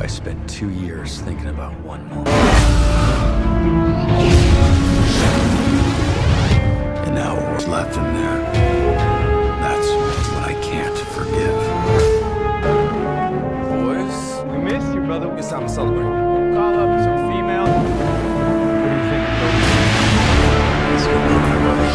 I spent 2 years thinking about one moment. And now what's left in there, that's what I can't forgive. Boys, we missed you, brother. It's time to celebrate. Call up some female. What do you think, Dakota? Let's go, brother.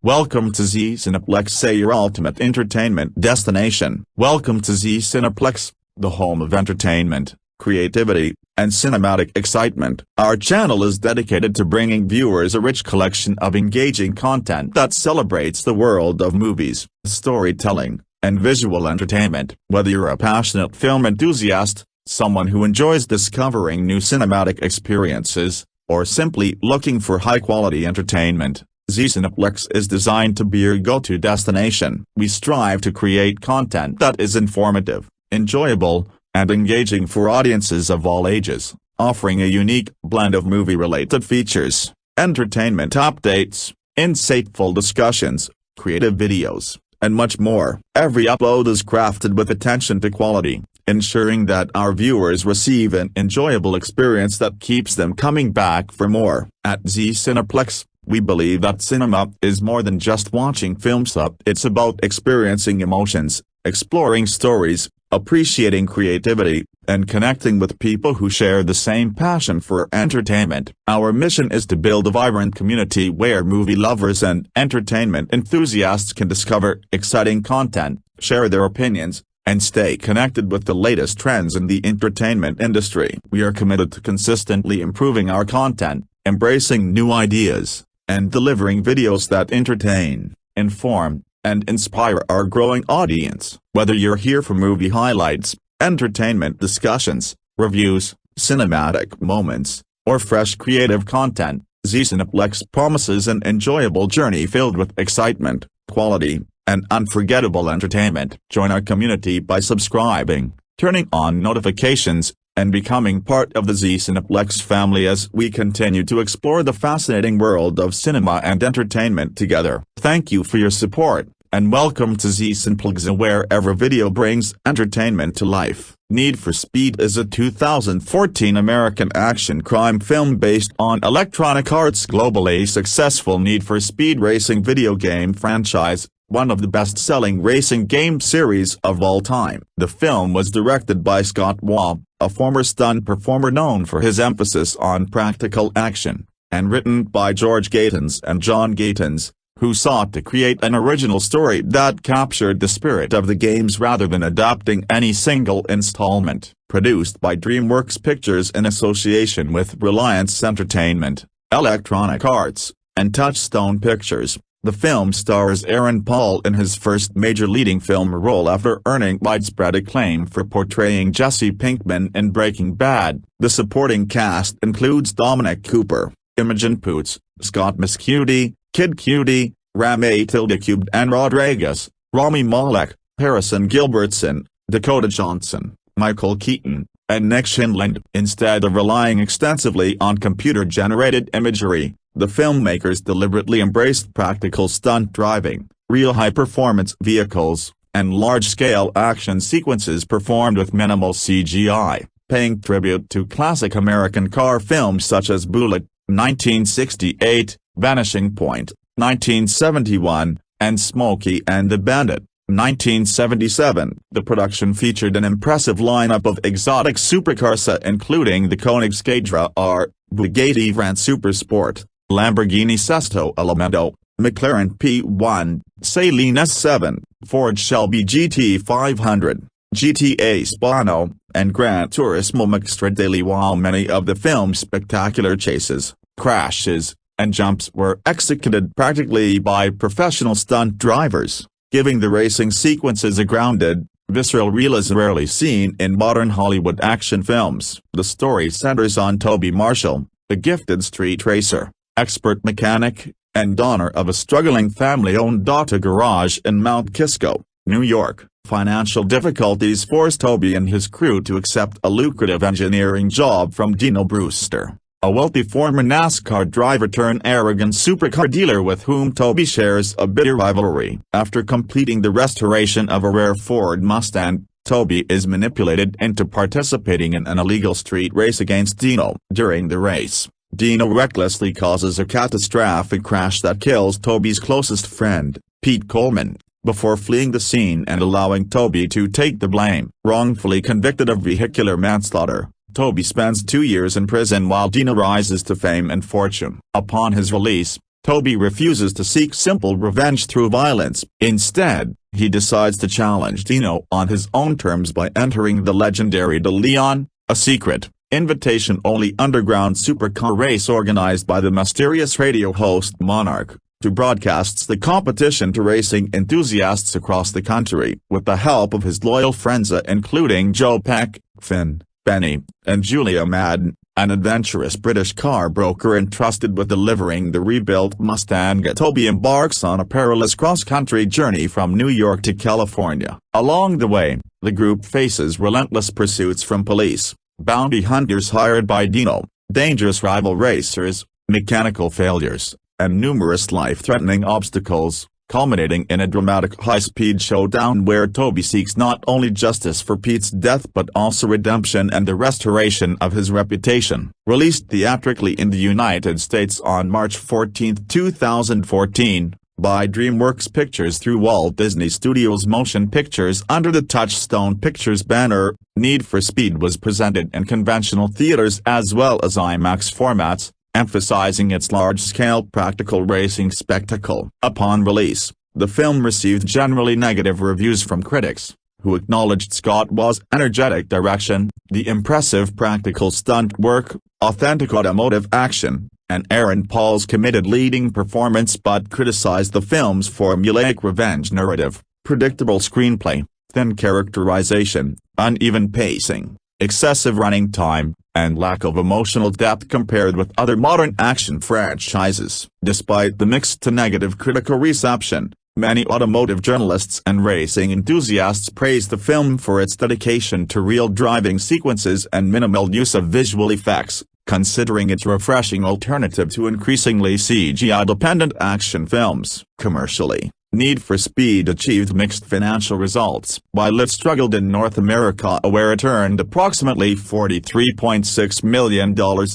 Welcome to Z Cineplex, say your ultimate entertainment destination. Welcome to Z Cineplex, the home of entertainment, creativity, and cinematic excitement. Our channel is dedicated to bringing viewers a rich collection of engaging content that celebrates the world of movies, storytelling, and visual entertainment. Whether you're a passionate film enthusiast, someone who enjoys discovering new cinematic experiences, or simply looking for high-quality entertainment, Z Cineplex is designed to be your go-to destination. We strive to create content that is informative, enjoyable, and engaging for audiences of all ages, offering a unique blend of movie-related features, entertainment updates, insightful discussions, creative videos, and much more. Every upload is crafted with attention to quality, ensuring that our viewers receive an enjoyable experience that keeps them coming back for more. At Z Cineplex, we believe that cinema is more than just watching films. It's about experiencing emotions, exploring stories, appreciating creativity, and connecting with people who share the same passion for entertainment. Our mission is to build a vibrant community where movie lovers and entertainment enthusiasts can discover exciting content, share their opinions, and stay connected with the latest trends in the entertainment industry. We are committed to consistently improving our content, embracing new ideas, and delivering videos that entertain, inform, and inspire our growing audience. Whether you're here for movie highlights, entertainment discussions, reviews, cinematic moments, or fresh creative content, Z Cineplex promises an enjoyable journey filled with excitement, quality, and unforgettable entertainment. Join our community by subscribing, turning on notifications, and becoming part of the Z Cineplex family as we continue to explore the fascinating world of cinema and entertainment together. Thank you for your support, and welcome to Z Cineplex, where every video brings entertainment to life. Need for Speed is a 2014 American action crime film based on Electronic Arts' globally successful Need for Speed racing video game franchise, one of the best-selling racing game series of all time. The film was directed by Waugh, a former stunt performer known for his emphasis on practical action, and written by George Gatins and John Gatins, who sought to create an original story that captured the spirit of the games rather than adapting any single installment. Produced by DreamWorks Pictures in association with Reliance Entertainment, Electronic Arts, and Touchstone Pictures, the film stars Aaron Paul in his first major leading film role after earning widespread acclaim for portraying Jesse Pinkman in Breaking Bad. The supporting cast includes Dominic Cooper, Imogen Poots, Scott Mescudi, Kid Cudi, Ramey Cube and Rodriguez, Rami Malek, Harrison Gilbertson, Dakota Johnson, Michael Keaton, and Nick Schindler. Instead of relying extensively on computer-generated imagery, the filmmakers deliberately embraced practical stunt driving, real high-performance vehicles, and large-scale action sequences performed with minimal CGI, paying tribute to classic American car films such as Bullitt, 1968, Vanishing Point, 1971, and Smokey and the Bandit, 1977, the production featured an impressive lineup of exotic supercars including the Koenigsegg R, Bugatti Veyron Supersport, Lamborghini Sesto Elemento, McLaren P1, Saleen S7, Ford Shelby GT500, GTA Spano, and Gran Turismo Mixtra Daily. While many of the film's spectacular chases, crashes, and jumps were executed practically by professional stunt drivers, giving the racing sequences a grounded, visceral realism rarely seen in modern Hollywood action films. The story centers on Toby Marshall, a gifted street racer, expert mechanic, and owner of a struggling family-owned auto garage in Mount Kisco, New York. Financial difficulties forced Toby and his crew to accept a lucrative engineering job from Dino Brewster, a wealthy former NASCAR driver-turned-arrogant supercar dealer with whom Toby shares a bitter rivalry. After completing the restoration of a rare Ford Mustang, Toby is manipulated into participating in an illegal street race against Dino. During the race, Dino recklessly causes a catastrophic crash that kills Toby's closest friend, Pete Coleman, before fleeing the scene and allowing Toby to take the blame. Wrongfully convicted of vehicular manslaughter, Toby spends 2 years in prison while Dino rises to fame and fortune. Upon his release, Toby refuses to seek simple revenge through violence. Instead, he decides to challenge Dino on his own terms by entering the legendary De Leon, a secret, invitation-only underground supercar race organized by the mysterious radio host Monarch, who broadcasts the competition to racing enthusiasts across the country. With the help of his loyal friends including Joe Peck, Finn, Benny, and Julia Madden, an adventurous British car broker entrusted with delivering the rebuilt Mustang, Toby embarks on a perilous cross-country journey from New York to California. Along the way, the group faces relentless pursuits from police, bounty hunters hired by Dino, dangerous rival racers, mechanical failures, and numerous life-threatening obstacles, culminating in a dramatic high-speed showdown where Toby seeks not only justice for Pete's death but also redemption and the restoration of his reputation. Released theatrically in the United States on March 14, 2014, by DreamWorks Pictures through Walt Disney Studios Motion Pictures under the Touchstone Pictures banner, Need for Speed was presented in conventional theaters as well as IMAX formats, emphasizing its large-scale practical racing spectacle. Upon release, the film received generally negative reviews from critics, who acknowledged Scott Waugh's energetic direction, the impressive practical stunt work, authentic automotive action, and Aaron Paul's committed leading performance but criticized the film's formulaic revenge narrative, predictable screenplay, thin characterization, uneven pacing, excessive running time, and lack of emotional depth compared with other modern action franchises. Despite the mixed to negative critical reception, many automotive journalists and racing enthusiasts praised the film for its dedication to real driving sequences and minimal use of visual effects, considering its refreshing alternative to increasingly CGI-dependent action films. Commercially, Need for Speed achieved mixed financial results. While it struggled in North America where it earned approximately $43.6 million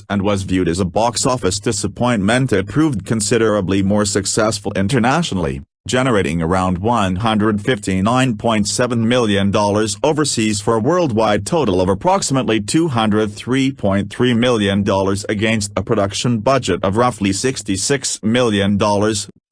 and was viewed as a box office disappointment, it proved considerably more successful internationally, generating around $159.7 million overseas for a worldwide total of approximately $203.3 million against a production budget of roughly $66 million,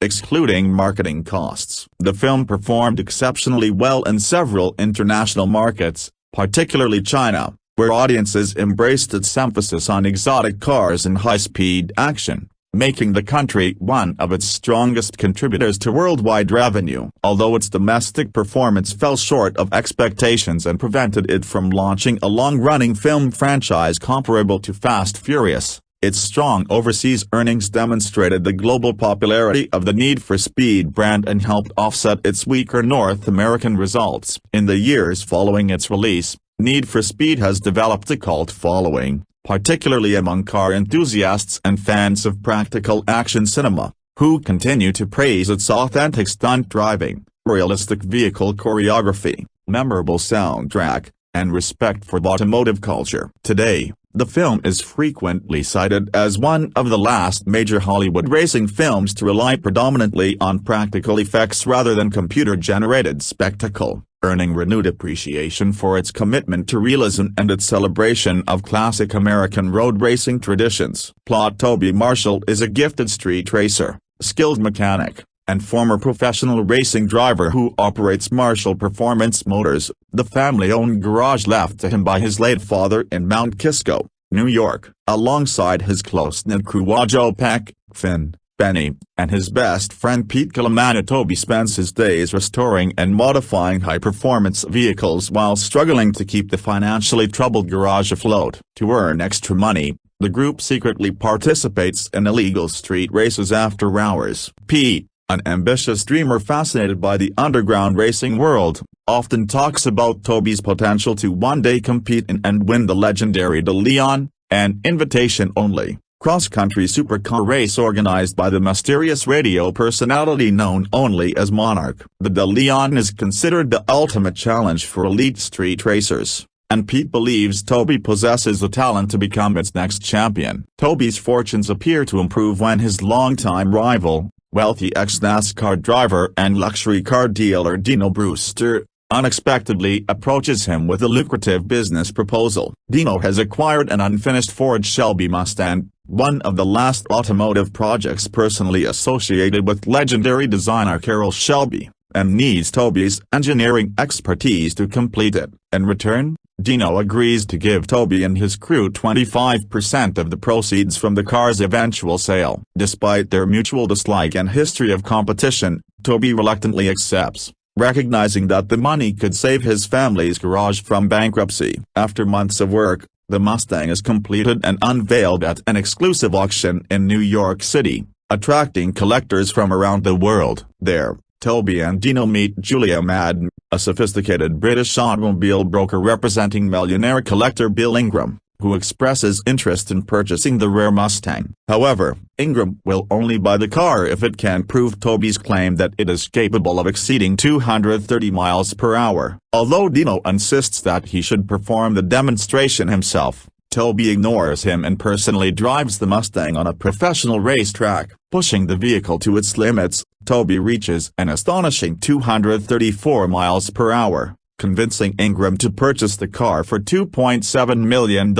excluding marketing costs. The film performed exceptionally well in several international markets, particularly China, where audiences embraced its emphasis on exotic cars and high-speed action, making the country one of its strongest contributors to worldwide revenue. Although its domestic performance fell short of expectations and prevented it from launching a long-running film franchise comparable to Fast Furious, its strong overseas earnings demonstrated the global popularity of the Need for Speed brand and helped offset its weaker North American results. In the years following its release, Need for Speed has developed a cult following, particularly among car enthusiasts and fans of practical action cinema, who continue to praise its authentic stunt driving, realistic vehicle choreography, memorable soundtrack, and respect for automotive culture. Today, The film is frequently cited as one of the last major Hollywood racing films to rely predominantly on practical effects rather than computer-generated spectacle, earning renewed appreciation for its commitment to realism and its celebration of classic American road racing traditions. Plot: Toby Marshall is a gifted street racer, skilled mechanic, and former professional racing driver who operates Marshall Performance Motors, the family-owned garage left to him by his late father in Mount Kisco, New York. Alongside his close-knit crew Joe Peck, Finn, Benny, and his best friend Pete Calamana, Toby spends his days restoring and modifying high-performance vehicles while struggling to keep the financially troubled garage afloat. To earn extra money, the group secretly participates in illegal street races after hours. Pete, an ambitious dreamer fascinated by the underground racing world, often talks about Toby's potential to one day compete in and win the legendary De Leon, an invitation-only, cross-country supercar race organized by the mysterious radio personality known only as Monarch. The De Leon is considered the ultimate challenge for elite street racers, and Pete believes Toby possesses the talent to become its next champion. Toby's fortunes appear to improve when his longtime rival, wealthy ex-NASCAR driver and luxury car dealer Dino Brewster, unexpectedly approaches him with a lucrative business proposal. Dino has acquired an unfinished Ford Shelby Mustang, one of the last automotive projects personally associated with legendary designer Carroll Shelby, and needs Toby's engineering expertise to complete it. In return, Dino agrees to give Toby and his crew 25% of the proceeds from the car's eventual sale. Despite their mutual dislike and history of competition, Toby reluctantly accepts, recognizing that the money could save his family's garage from bankruptcy. After months of work, the Mustang is completed and unveiled at an exclusive auction in New York City, attracting collectors from around the world. There, Toby and Dino meet Julia Madden, a sophisticated British automobile broker representing millionaire collector Bill Ingram, who expresses interest in purchasing the rare Mustang. However, Ingram will only buy the car if it can prove Toby's claim that it is capable of exceeding 230 miles per hour. Although Dino insists that he should perform the demonstration himself, Toby ignores him and personally drives the Mustang on a professional racetrack. Pushing the vehicle to its limits, Toby reaches an astonishing 234 miles per hour, convincing Ingram to purchase the car for $2.7 million,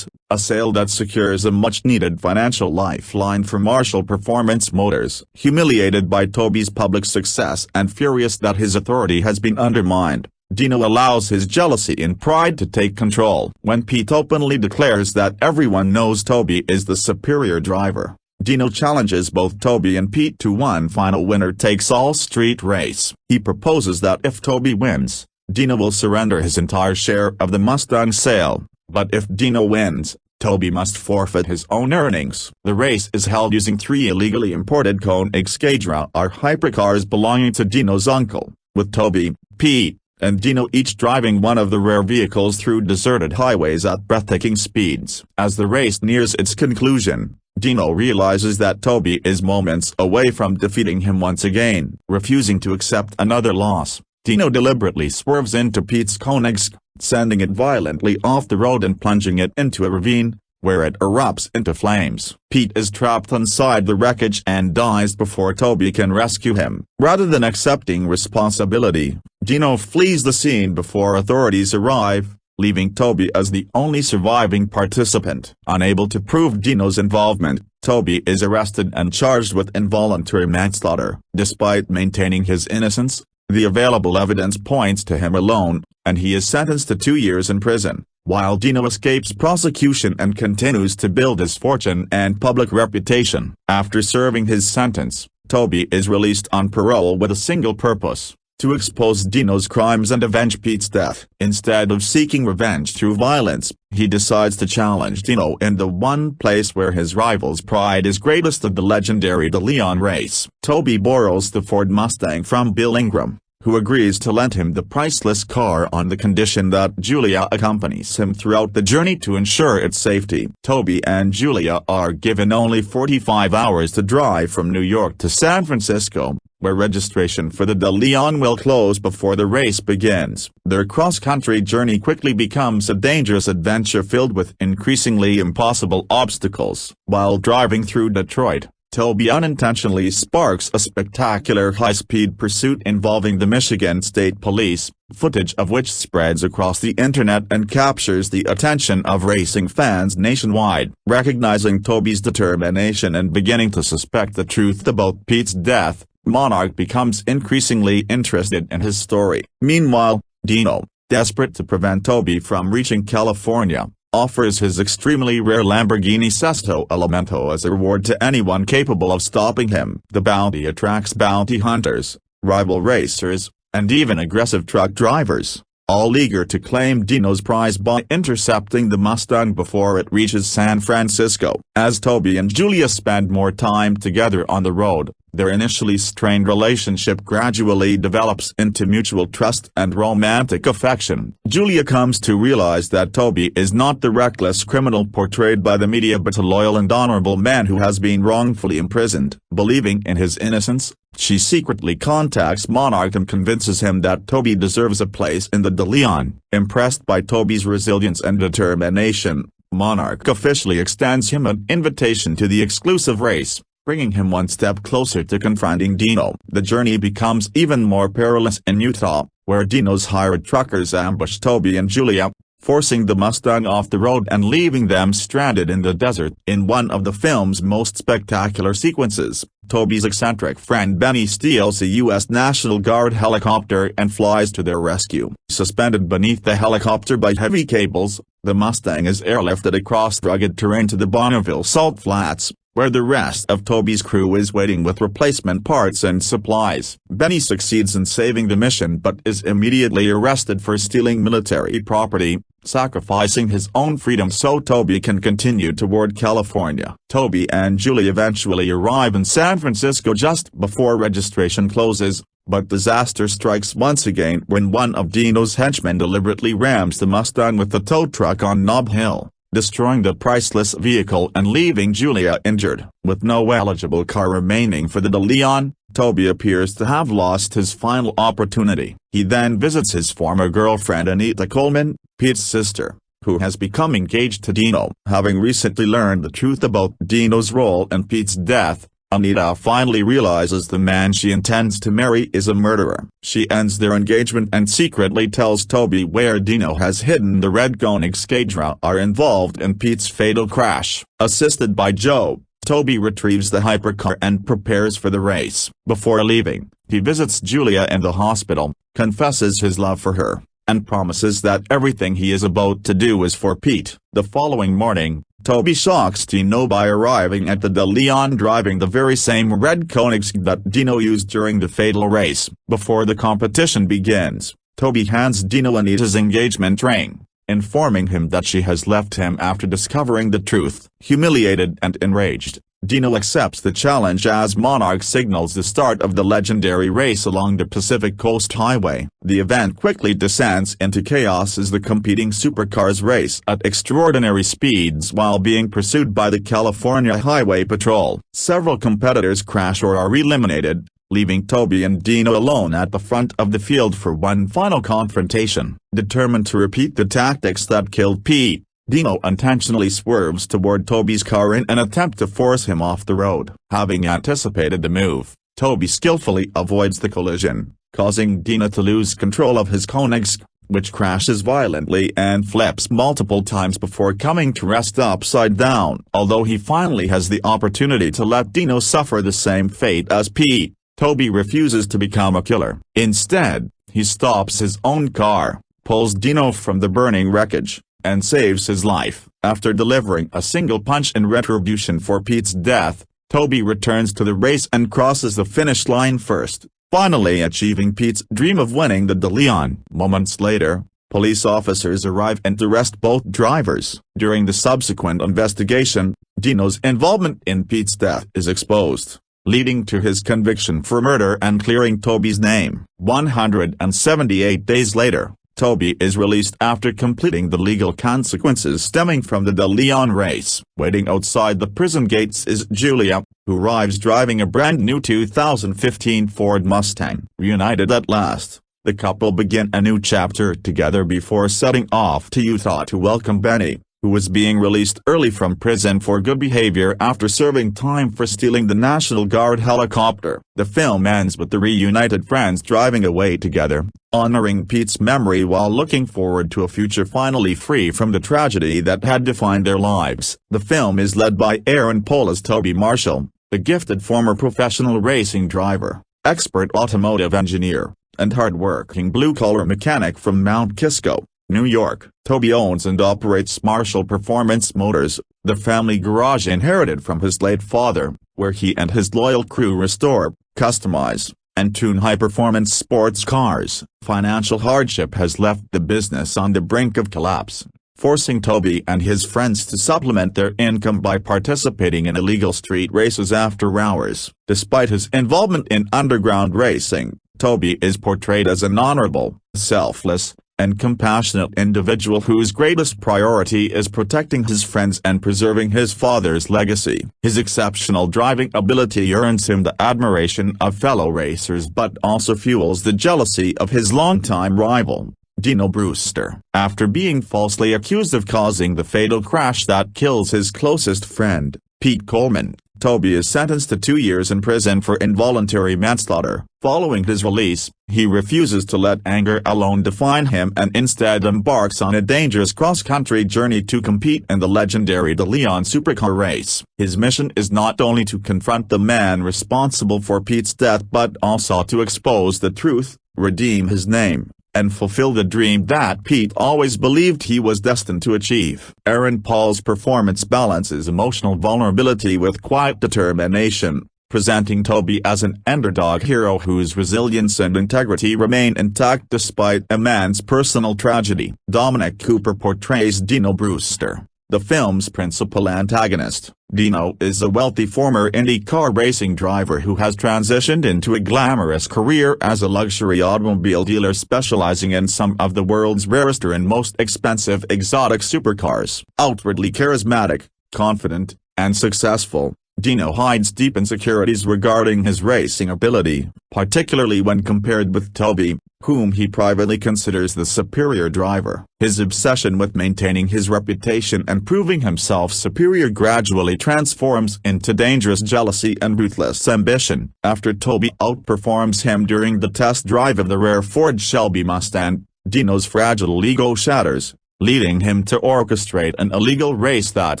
a sale that secures a much-needed financial lifeline for Marshall Performance Motors. Humiliated by Toby's public success and furious that his authority has been undermined, Dino allows his jealousy and pride to take control. When Pete openly declares that everyone knows Toby is the superior driver, Dino challenges both Toby and Pete to one final winner-takes-all street race. He proposes that if Toby wins, Dino will surrender his entire share of the Mustang sale, but if Dino wins, Toby must forfeit his own earnings. The race is held using 3 illegally imported Koenigsegg hypercars belonging to Dino's uncle, with Toby, Pete, and Dino each driving one of the rare vehicles through deserted highways at breathtaking speeds. As the race nears its conclusion, Dino realizes that Toby is moments away from defeating him once again. Refusing to accept another loss, Dino deliberately swerves into Pete's Koenigsegg, sending it violently off the road and plunging it into a ravine, where it erupts into flames. Pete is trapped inside the wreckage and dies before Toby can rescue him. Rather than accepting responsibility, Dino flees the scene before authorities arrive, leaving Toby as the only surviving participant. Unable to prove Dino's involvement, Toby is arrested and charged with involuntary manslaughter. Despite maintaining his innocence, the available evidence points to him alone, and he is sentenced to 2 years in prison. While Dino escapes prosecution and continues to build his fortune and public reputation. After serving his sentence, Toby is released on parole with a single purpose: to expose Dino's crimes and avenge Pete's death. Instead of seeking revenge through violence, he decides to challenge Dino in the one place where his rival's pride is greatest, of the legendary De Leon race. Toby borrows the Ford Mustang from Bill Ingram, who agrees to lend him the priceless car on the condition that Julia accompanies him throughout the journey to ensure its safety. Toby and Julia are given only 45 hours to drive from New York to San Francisco, where registration for the De Leon will close before the race begins. Their cross-country journey quickly becomes a dangerous adventure filled with increasingly impossible obstacles. While driving through Detroit, Toby unintentionally sparks a spectacular high-speed pursuit involving the Michigan State Police, footage of which spreads across the internet and captures the attention of racing fans nationwide. Recognizing Toby's determination and beginning to suspect the truth about Pete's death, Monarch becomes increasingly interested in his story. Meanwhile, Dino, desperate to prevent Toby from reaching California, offers his extremely rare Lamborghini Sesto Elemento as a reward to anyone capable of stopping him. The bounty attracts bounty hunters, rival racers, and even aggressive truck drivers, all eager to claim Dino's prize by intercepting the Mustang before it reaches San Francisco. As Toby and Julia spend more time together on the road, their initially strained relationship gradually develops into mutual trust and romantic affection. Julia comes to realize that Toby is not the reckless criminal portrayed by the media but a loyal and honorable man who has been wrongfully imprisoned. Believing in his innocence, she secretly contacts Monarch and convinces him that Toby deserves a place in the De Leon. Impressed by Toby's resilience and determination, Monarch officially extends him an invitation to the exclusive race, bringing him one step closer to confronting Dino. The journey becomes even more perilous in Utah, where Dino's hired truckers ambush Toby and Julia, forcing the Mustang off the road and leaving them stranded in the desert. In one of the film's most spectacular sequences, Toby's eccentric friend Benny steals a U.S. National Guard helicopter and flies to their rescue. Suspended beneath the helicopter by heavy cables, the Mustang is airlifted across rugged terrain to the Bonneville Salt Flats, where the rest of Toby's crew is waiting with replacement parts and supplies. Benny succeeds in saving the mission but is immediately arrested for stealing military property, sacrificing his own freedom so Toby can continue toward California. Toby and Julie eventually arrive in San Francisco just before registration closes, but disaster strikes once again when one of Dino's henchmen deliberately rams the Mustang with the tow truck on Nob Hill, destroying the priceless vehicle and leaving Julia injured. With no eligible car remaining for the De Leon, Toby appears to have lost his final opportunity. He then visits his former girlfriend Anita Coleman, Pete's sister, who has become engaged to Dino. Having recently learned the truth about Dino's role in Pete's death, Anita finally realizes the man she intends to marry is a murderer. She ends their engagement and secretly tells Toby where Dino has hidden the red Koenigsegg are involved in Pete's fatal crash. Assisted by Joe, Toby retrieves the hypercar and prepares for the race. Before leaving, he visits Julia in the hospital, confesses his love for her, and promises that everything he is about to do is for Pete. The following morning, Toby shocks Dino by arriving at the De Leon driving the very same red Koenigsegg that Dino used during the fatal race. Before the competition begins, Toby hands Dino Anita's engagement ring, informing him that she has left him after discovering the truth. Humiliated and enraged, Dino accepts the challenge as Monarch signals the start of the legendary race along the Pacific Coast Highway. The event quickly descends into chaos as the competing supercars race at extraordinary speeds while being pursued by the California Highway Patrol. Several competitors crash or are eliminated, leaving Toby and Dino alone at the front of the field for one final confrontation. Determined to repeat the tactics that killed Pete, Dino intentionally swerves toward Toby's car in an attempt to force him off the road. Having anticipated the move, Toby skillfully avoids the collision, causing Dino to lose control of his Koenigsegg, which crashes violently and flips multiple times before coming to rest upside down. Although he finally has the opportunity to let Dino suffer the same fate as Pete, Toby refuses to become a killer. Instead, he stops his own car, pulls Dino from the burning wreckage, and saves his life. After delivering a single punch in retribution for Pete's death, Toby returns to the race and crosses the finish line first, finally achieving Pete's dream of winning the De Leon. Moments later, police officers arrive and arrest both drivers. During the subsequent investigation, Dino's involvement in Pete's death is exposed, leading to his conviction for murder and clearing Toby's name. 178 days later, Toby is released after completing the legal consequences stemming from the De Leon race. Waiting outside the prison gates is Julia, who arrives driving a brand new 2015 Ford Mustang. Reunited at last, the couple begin a new chapter together before setting off to Utah to welcome Benny, who was being released early from prison for good behavior after serving time for stealing the National Guard helicopter. The film ends with the reunited friends driving away together, honoring Pete's memory while looking forward to a future finally free from the tragedy that had defined their lives. The film is led by Aaron Paul as Toby Marshall, the gifted former professional racing driver, expert automotive engineer, and hard-working blue-collar mechanic from Mount Kisco, New York. Toby owns and operates Marshall Performance Motors, the family garage inherited from his late father, where he and his loyal crew restore, customize, and tune high-performance sports cars. Financial hardship has left the business on the brink of collapse, forcing Toby and his friends to supplement their income by participating in illegal street races after hours. Despite his involvement in underground racing, Toby is portrayed as an honorable, selfless, and compassionate individual whose greatest priority is protecting his friends and preserving his father's legacy. His exceptional driving ability earns him the admiration of fellow racers but also fuels the jealousy of his longtime rival, Dino Brewster. After being falsely accused of causing the fatal crash that kills his closest friend, Pete Coleman, Toby is sentenced to 2 years in prison for involuntary manslaughter. Following his release, he refuses to let anger alone define him and instead embarks on a dangerous cross-country journey to compete in the legendary De Leon supercar race. His mission is not only to confront the man responsible for Pete's death but also to expose the truth, redeem his name, and fulfill the dream that Pete always believed he was destined to achieve. Aaron Paul's performance balances emotional vulnerability with quiet determination, presenting Toby as an underdog hero whose resilience and integrity remain intact despite a man's personal tragedy. Dominic Cooper portrays Dino Brewster, the film's principal antagonist. Dino is a wealthy former IndyCar racing driver who has transitioned into a glamorous career as a luxury automobile dealer specializing in some of the world's rarest and most expensive exotic supercars. Outwardly charismatic, confident, and successful, Dino hides deep insecurities regarding his racing ability, particularly when compared with Toby, whom he privately considers the superior driver. His obsession with maintaining his reputation and proving himself superior gradually transforms into dangerous jealousy and ruthless ambition. After Toby outperforms him during the test drive of the rare Ford Shelby Mustang, Dino's fragile ego shatters, leading him to orchestrate an illegal race that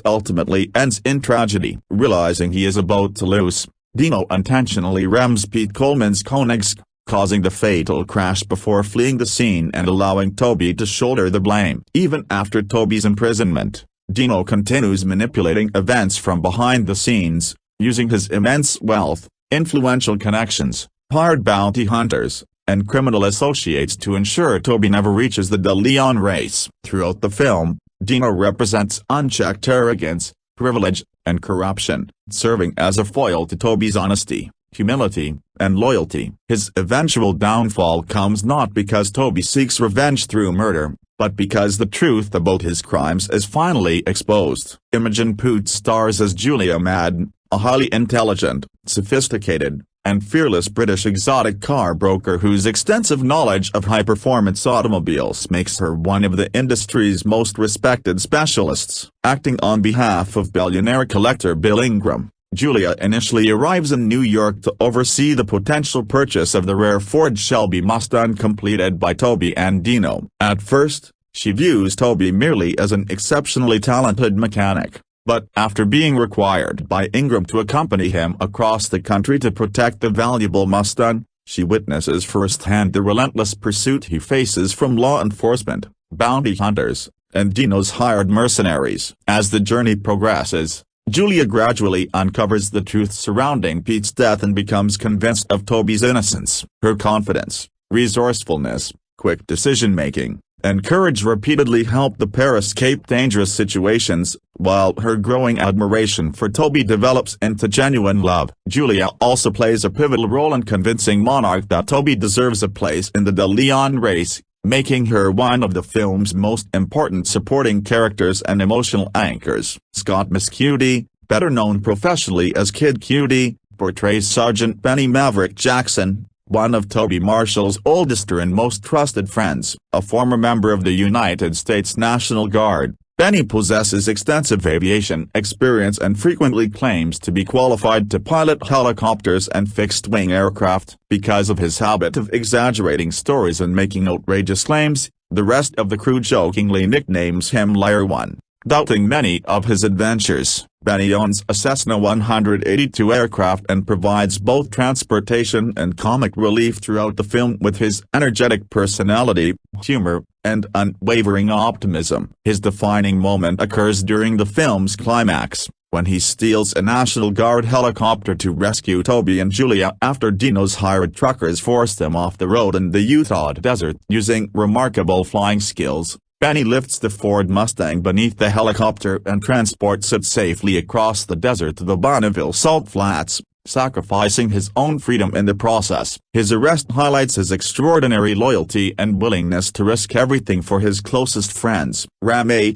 ultimately ends in tragedy. Realizing he is about to lose, Dino intentionally rams Pete Coleman's Koenigsegg, causing the fatal crash before fleeing the scene and allowing Toby to shoulder the blame. Even after Toby's imprisonment, Dino continues manipulating events from behind the scenes, using his immense wealth, influential connections, hired bounty hunters, and criminal associates to ensure Toby never reaches the De Leon race. Throughout the film, Dino represents unchecked arrogance, privilege, and corruption, serving as a foil to Toby's honesty, humility, and loyalty. His eventual downfall comes not because Toby seeks revenge through murder, but because the truth about his crimes is finally exposed. Imogen Poots stars as Julia Madden, a highly intelligent, sophisticated, and fearless British exotic car broker whose extensive knowledge of high-performance automobiles makes her one of the industry's most respected specialists. Acting on behalf of billionaire collector Bill Ingram, Julia initially arrives in New York to oversee the potential purchase of the rare Ford Shelby Mustang completed by Toby and Dino. At first, she views Toby merely as an exceptionally talented mechanic. But after being required by Ingram to accompany him across the country to protect the valuable Mustang, she witnesses firsthand the relentless pursuit he faces from law enforcement, bounty hunters, and Dino's hired mercenaries. As the journey progresses, Julia gradually uncovers the truth surrounding Pete's death and becomes convinced of Toby's innocence. Her confidence, resourcefulness, quick decision-making, and courage repeatedly help the pair escape dangerous situations, while her growing admiration for Toby develops into genuine love. Julia also plays a pivotal role in convincing Monarch that Toby deserves a place in the De Leon race, making her one of the film's most important supporting characters and emotional anchors. Scott Mescudi, better known professionally as Kid Cudi, portrays Sergeant Benny Maverick Jackson, one of Toby Marshall's oldest and most trusted friends. A former member of the United States National Guard, Benny possesses extensive aviation experience and frequently claims to be qualified to pilot helicopters and fixed-wing aircraft. Because of his habit of exaggerating stories and making outrageous claims, the rest of the crew jokingly nicknames him Liar One. Doubting many of his adventures, Benny owns a Cessna 182 aircraft and provides both transportation and comic relief throughout the film with his energetic personality, humor, and unwavering optimism. His defining moment occurs during the film's climax, when he steals a National Guard helicopter to rescue Toby and Julia after Dino's hired truckers forced them off the road in the Utah desert. Using remarkable flying skills, Benny lifts the Ford Mustang beneath the helicopter and transports it safely across the desert to the Bonneville Salt Flats, sacrificing his own freedom in the process. His arrest highlights his extraordinary loyalty and willingness to risk everything for his closest friends. Ramé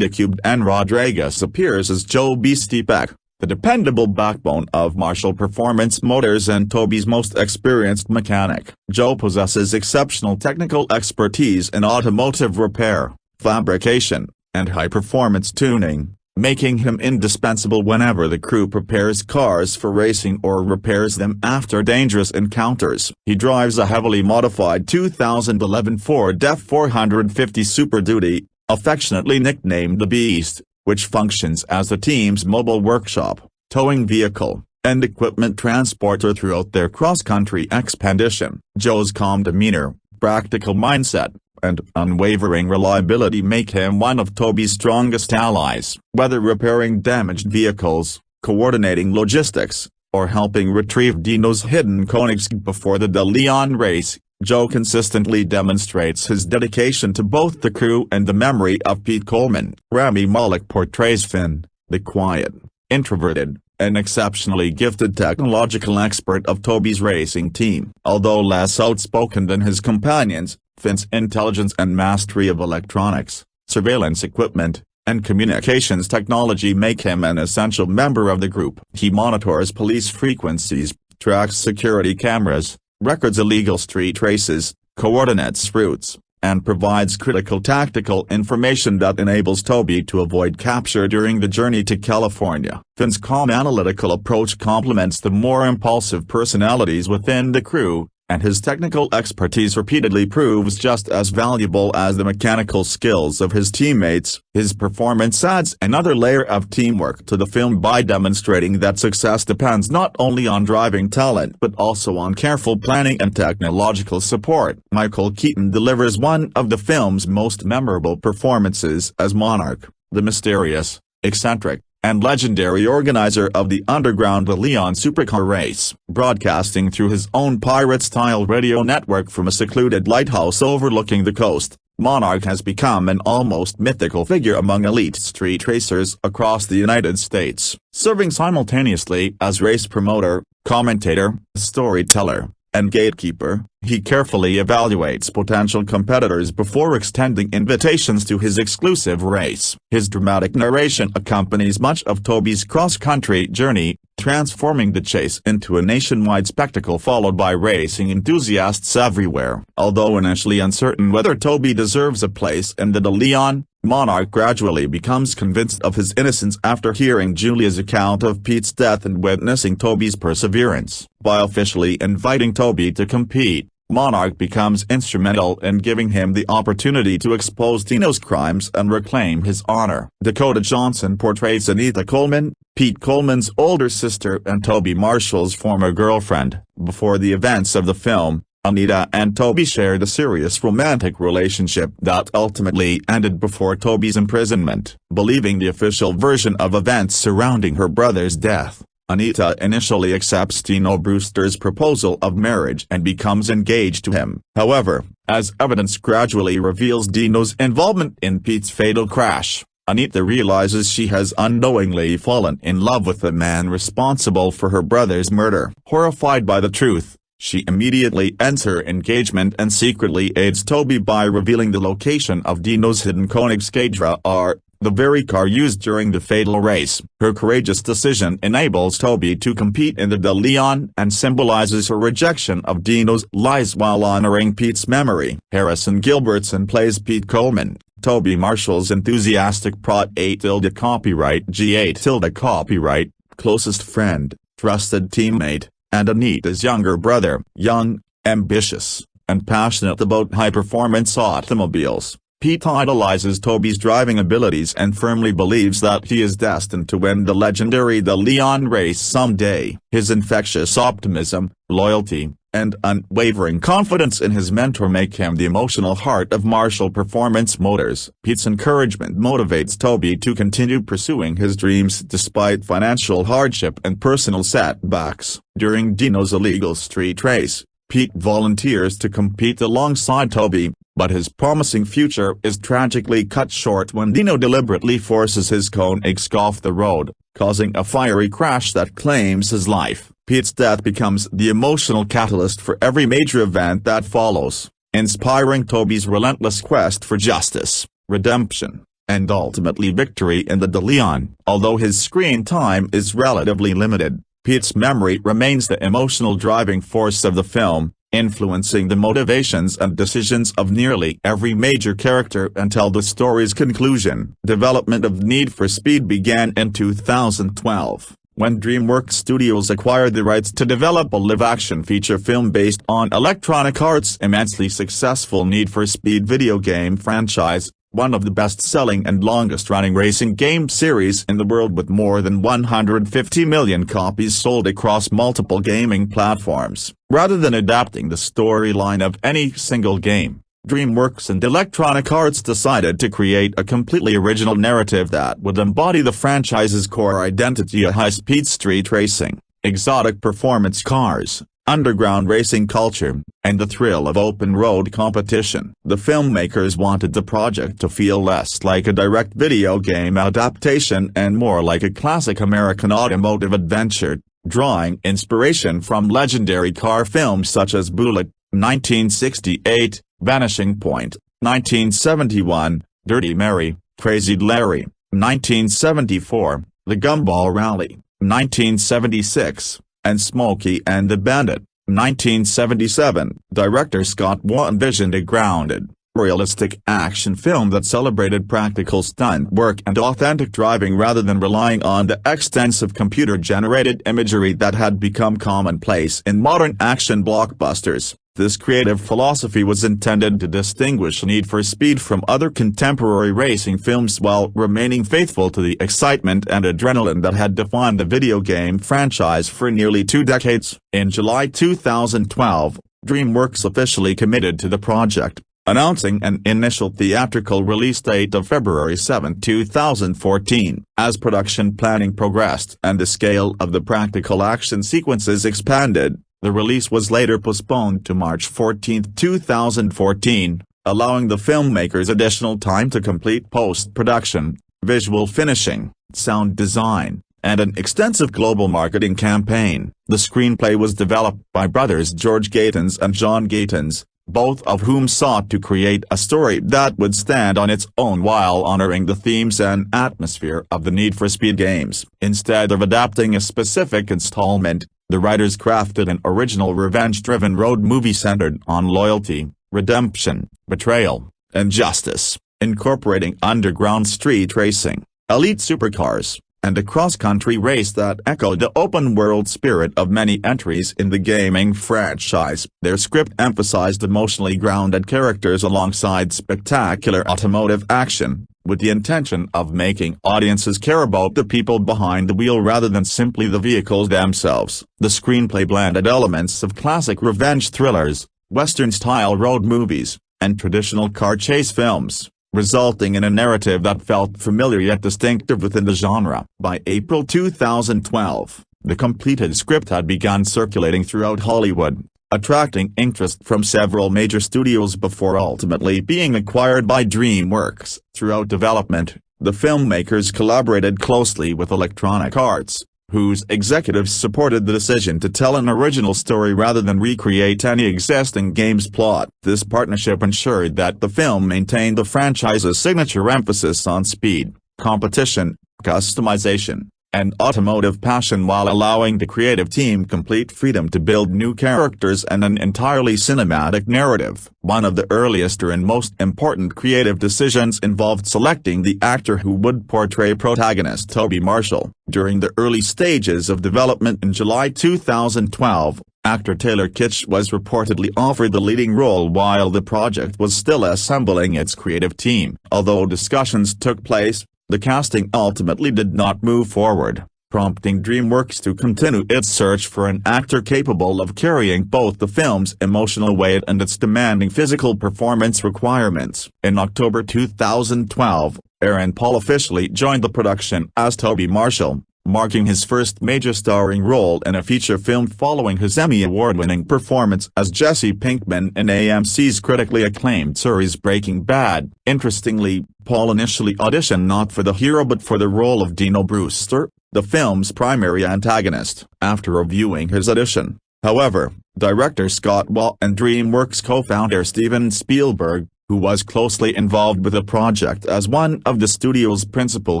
N. Rodriguez appears as Joe Beastie Beck, the dependable backbone of Marshall Performance Motors and Toby's most experienced mechanic. Joe possesses exceptional technical expertise in automotive repair, fabrication, and high-performance tuning, making him indispensable whenever the crew prepares cars for racing or repairs them after dangerous encounters. He drives a heavily modified 2011 Ford F-450 Super Duty, affectionately nicknamed the Beast, which functions as the team's mobile workshop, towing vehicle, and equipment transporter throughout their cross-country expedition. Joe's calm demeanor, practical mindset, and unwavering reliability make him one of Toby's strongest allies. Whether repairing damaged vehicles, coordinating logistics, or helping retrieve Dino's hidden Koenigsegg before the De Leon race, Joe consistently demonstrates his dedication to both the crew and the memory of Pete Coleman. Rami Malek portrays Finn, the quiet, introverted, and exceptionally gifted technological expert of Toby's racing team. Although less outspoken than his companions, Finn's intelligence and mastery of electronics, surveillance equipment, and communications technology make him an essential member of the group. He monitors police frequencies, tracks security cameras, records illegal street races, coordinates routes, and provides critical tactical information that enables Toby to avoid capture during the journey to California. Finn's calm analytical approach complements the more impulsive personalities within the crew, and his technical expertise repeatedly proves just as valuable as the mechanical skills of his teammates. His performance adds another layer of teamwork to the film by demonstrating that success depends not only on driving talent but also on careful planning and technological support. Michael Keaton delivers one of the film's most memorable performances as Monarch, the mysterious, eccentric, and legendary organizer of the underground De Leon supercar race. Broadcasting through his own pirate-style radio network from a secluded lighthouse overlooking the coast, Monarch has become an almost mythical figure among elite street racers across the United States. Serving simultaneously as race promoter, commentator, storyteller, and gatekeeper, he carefully evaluates potential competitors before extending invitations to his exclusive race. His dramatic narration accompanies much of Toby's cross-country journey, transforming the chase into a nationwide spectacle followed by racing enthusiasts everywhere. Although initially uncertain whether Toby deserves a place in the De Leon, Monarch gradually becomes convinced of his innocence after hearing Julia's account of Pete's death and witnessing Toby's perseverance. By officially inviting Toby to compete, Monarch becomes instrumental in giving him the opportunity to expose Dino's crimes and reclaim his honor. Dakota Johnson portrays Anita Coleman, Pete Coleman's older sister and Toby Marshall's former girlfriend. Before the events of the film, Anita and Toby shared a serious romantic relationship that ultimately ended before Toby's imprisonment. Believing the official version of events surrounding her brother's death, Anita initially accepts Dino Brewster's proposal of marriage and becomes engaged to him. However, as evidence gradually reveals Dino's involvement in Pete's fatal crash, Anita realizes she has unknowingly fallen in love with the man responsible for her brother's murder. Horrified by the truth, She immediately ends her engagement and secretly aids Toby by revealing the location of Dino's hidden Koenigsegg R, the very car used during the fatal race. Her courageous decision enables Toby to compete in the DeLeon and symbolizes her rejection of Dino's lies while honoring Pete's memory. Harrison Gilbertson plays Pete Coleman, Toby Marshall's enthusiastic Prot A tilde copyright G8 tilde copyright, closest friend, trusted teammate, and Anita's younger brother. Young, ambitious, and passionate about high-performance automobiles, Pete idolizes Toby's driving abilities and firmly believes that he is destined to win the legendary DeLeon race someday. His infectious optimism, loyalty, and unwavering confidence in his mentor make him the emotional heart of Marshall Performance Motors. Pete's encouragement motivates Toby to continue pursuing his dreams despite financial hardship and personal setbacks. During Dino's illegal street race, Pete volunteers to compete alongside Toby, but his promising future is tragically cut short when Dino deliberately forces his Koenigsegg off the road, causing a fiery crash that claims his life. Pete's death becomes the emotional catalyst for every major event that follows, inspiring Toby's relentless quest for justice, redemption, and ultimately victory in the DeLeon. Although his screen time is relatively limited, Pete's memory remains the emotional driving force of the film, influencing the motivations and decisions of nearly every major character until the story's conclusion. Development of Need for Speed began in 2012. When DreamWorks Studios acquired the rights to develop a live-action feature film based on Electronic Arts' immensely successful Need for Speed video game franchise, one of the best-selling and longest-running racing game series in the world with more than 150 million copies sold across multiple gaming platforms. Rather than adapting the storyline of any single game, DreamWorks and Electronic Arts decided to create a completely original narrative that would embody the franchise's core identity: a high-speed street racing, exotic performance cars, underground racing culture, and the thrill of open-road competition. The filmmakers wanted the project to feel less like a direct video game adaptation and more like a classic American automotive adventure, drawing inspiration from legendary car films such as Bullitt, 1968, Vanishing Point, 1971, Dirty Mary, Crazy Larry, 1974, The Gumball Rally, 1976, and Smokey and the Bandit, 1977. Director Scott Waugh envisioned a grounded, realistic action film that celebrated practical stunt work and authentic driving rather than relying on the extensive computer-generated imagery that had become commonplace in modern action blockbusters. This creative philosophy was intended to distinguish Need for Speed from other contemporary racing films while remaining faithful to the excitement and adrenaline that had defined the video game franchise for nearly 2 decades. In July 2012, DreamWorks officially committed to the project, announcing an initial theatrical release date of February 7, 2014. As production planning progressed and the scale of the practical action sequences expanded, the release was later postponed to March 14, 2014, allowing the filmmakers additional time to complete post-production, visual finishing, sound design, and an extensive global marketing campaign. The screenplay was developed by brothers George Gatins and John Gatins, both of whom sought to create a story that would stand on its own while honoring the themes and atmosphere of the Need for Speed games. Instead of adapting a specific installment, the writers crafted an original revenge-driven road movie centered on loyalty, redemption, betrayal, and justice, incorporating underground street racing, elite supercars, and a cross-country race that echoed the open-world spirit of many entries in the gaming franchise. Their script emphasized emotionally grounded characters alongside spectacular automotive action, with the intention of making audiences care about the people behind the wheel rather than simply the vehicles themselves. The screenplay blended elements of classic revenge thrillers, Western-style road movies, and traditional car chase films, resulting in a narrative that felt familiar yet distinctive within the genre. By April 2012, the completed script had begun circulating throughout Hollywood, attracting interest from several major studios before ultimately being acquired by DreamWorks. Throughout development, the filmmakers collaborated closely with Electronic Arts, whose executives supported the decision to tell an original story rather than recreate any existing game's plot. This partnership ensured that the film maintained the franchise's signature emphasis on speed, competition, customization, and automotive passion while allowing the creative team complete freedom to build new characters and an entirely cinematic narrative. One of the earliest and most important creative decisions involved selecting the actor who would portray protagonist Toby Marshall. During the early stages of development in July 2012, actor Taylor Kitsch was reportedly offered the leading role while the project was still assembling its creative team. Although discussions took place, the casting ultimately did not move forward, prompting DreamWorks to continue its search for an actor capable of carrying both the film's emotional weight and its demanding physical performance requirements. In October 2012, Aaron Paul officially joined the production as Toby Marshall, marking his first major starring role in a feature film following his Emmy Award-winning performance as Jesse Pinkman in AMC's critically acclaimed series Breaking Bad. Interestingly, Paul initially auditioned not for the hero but for the role of Dino Brewster, the film's primary antagonist. After reviewing his audition, however, director Scott Waugh and DreamWorks co-founder Steven Spielberg, who was closely involved with the project as one of the studio's principal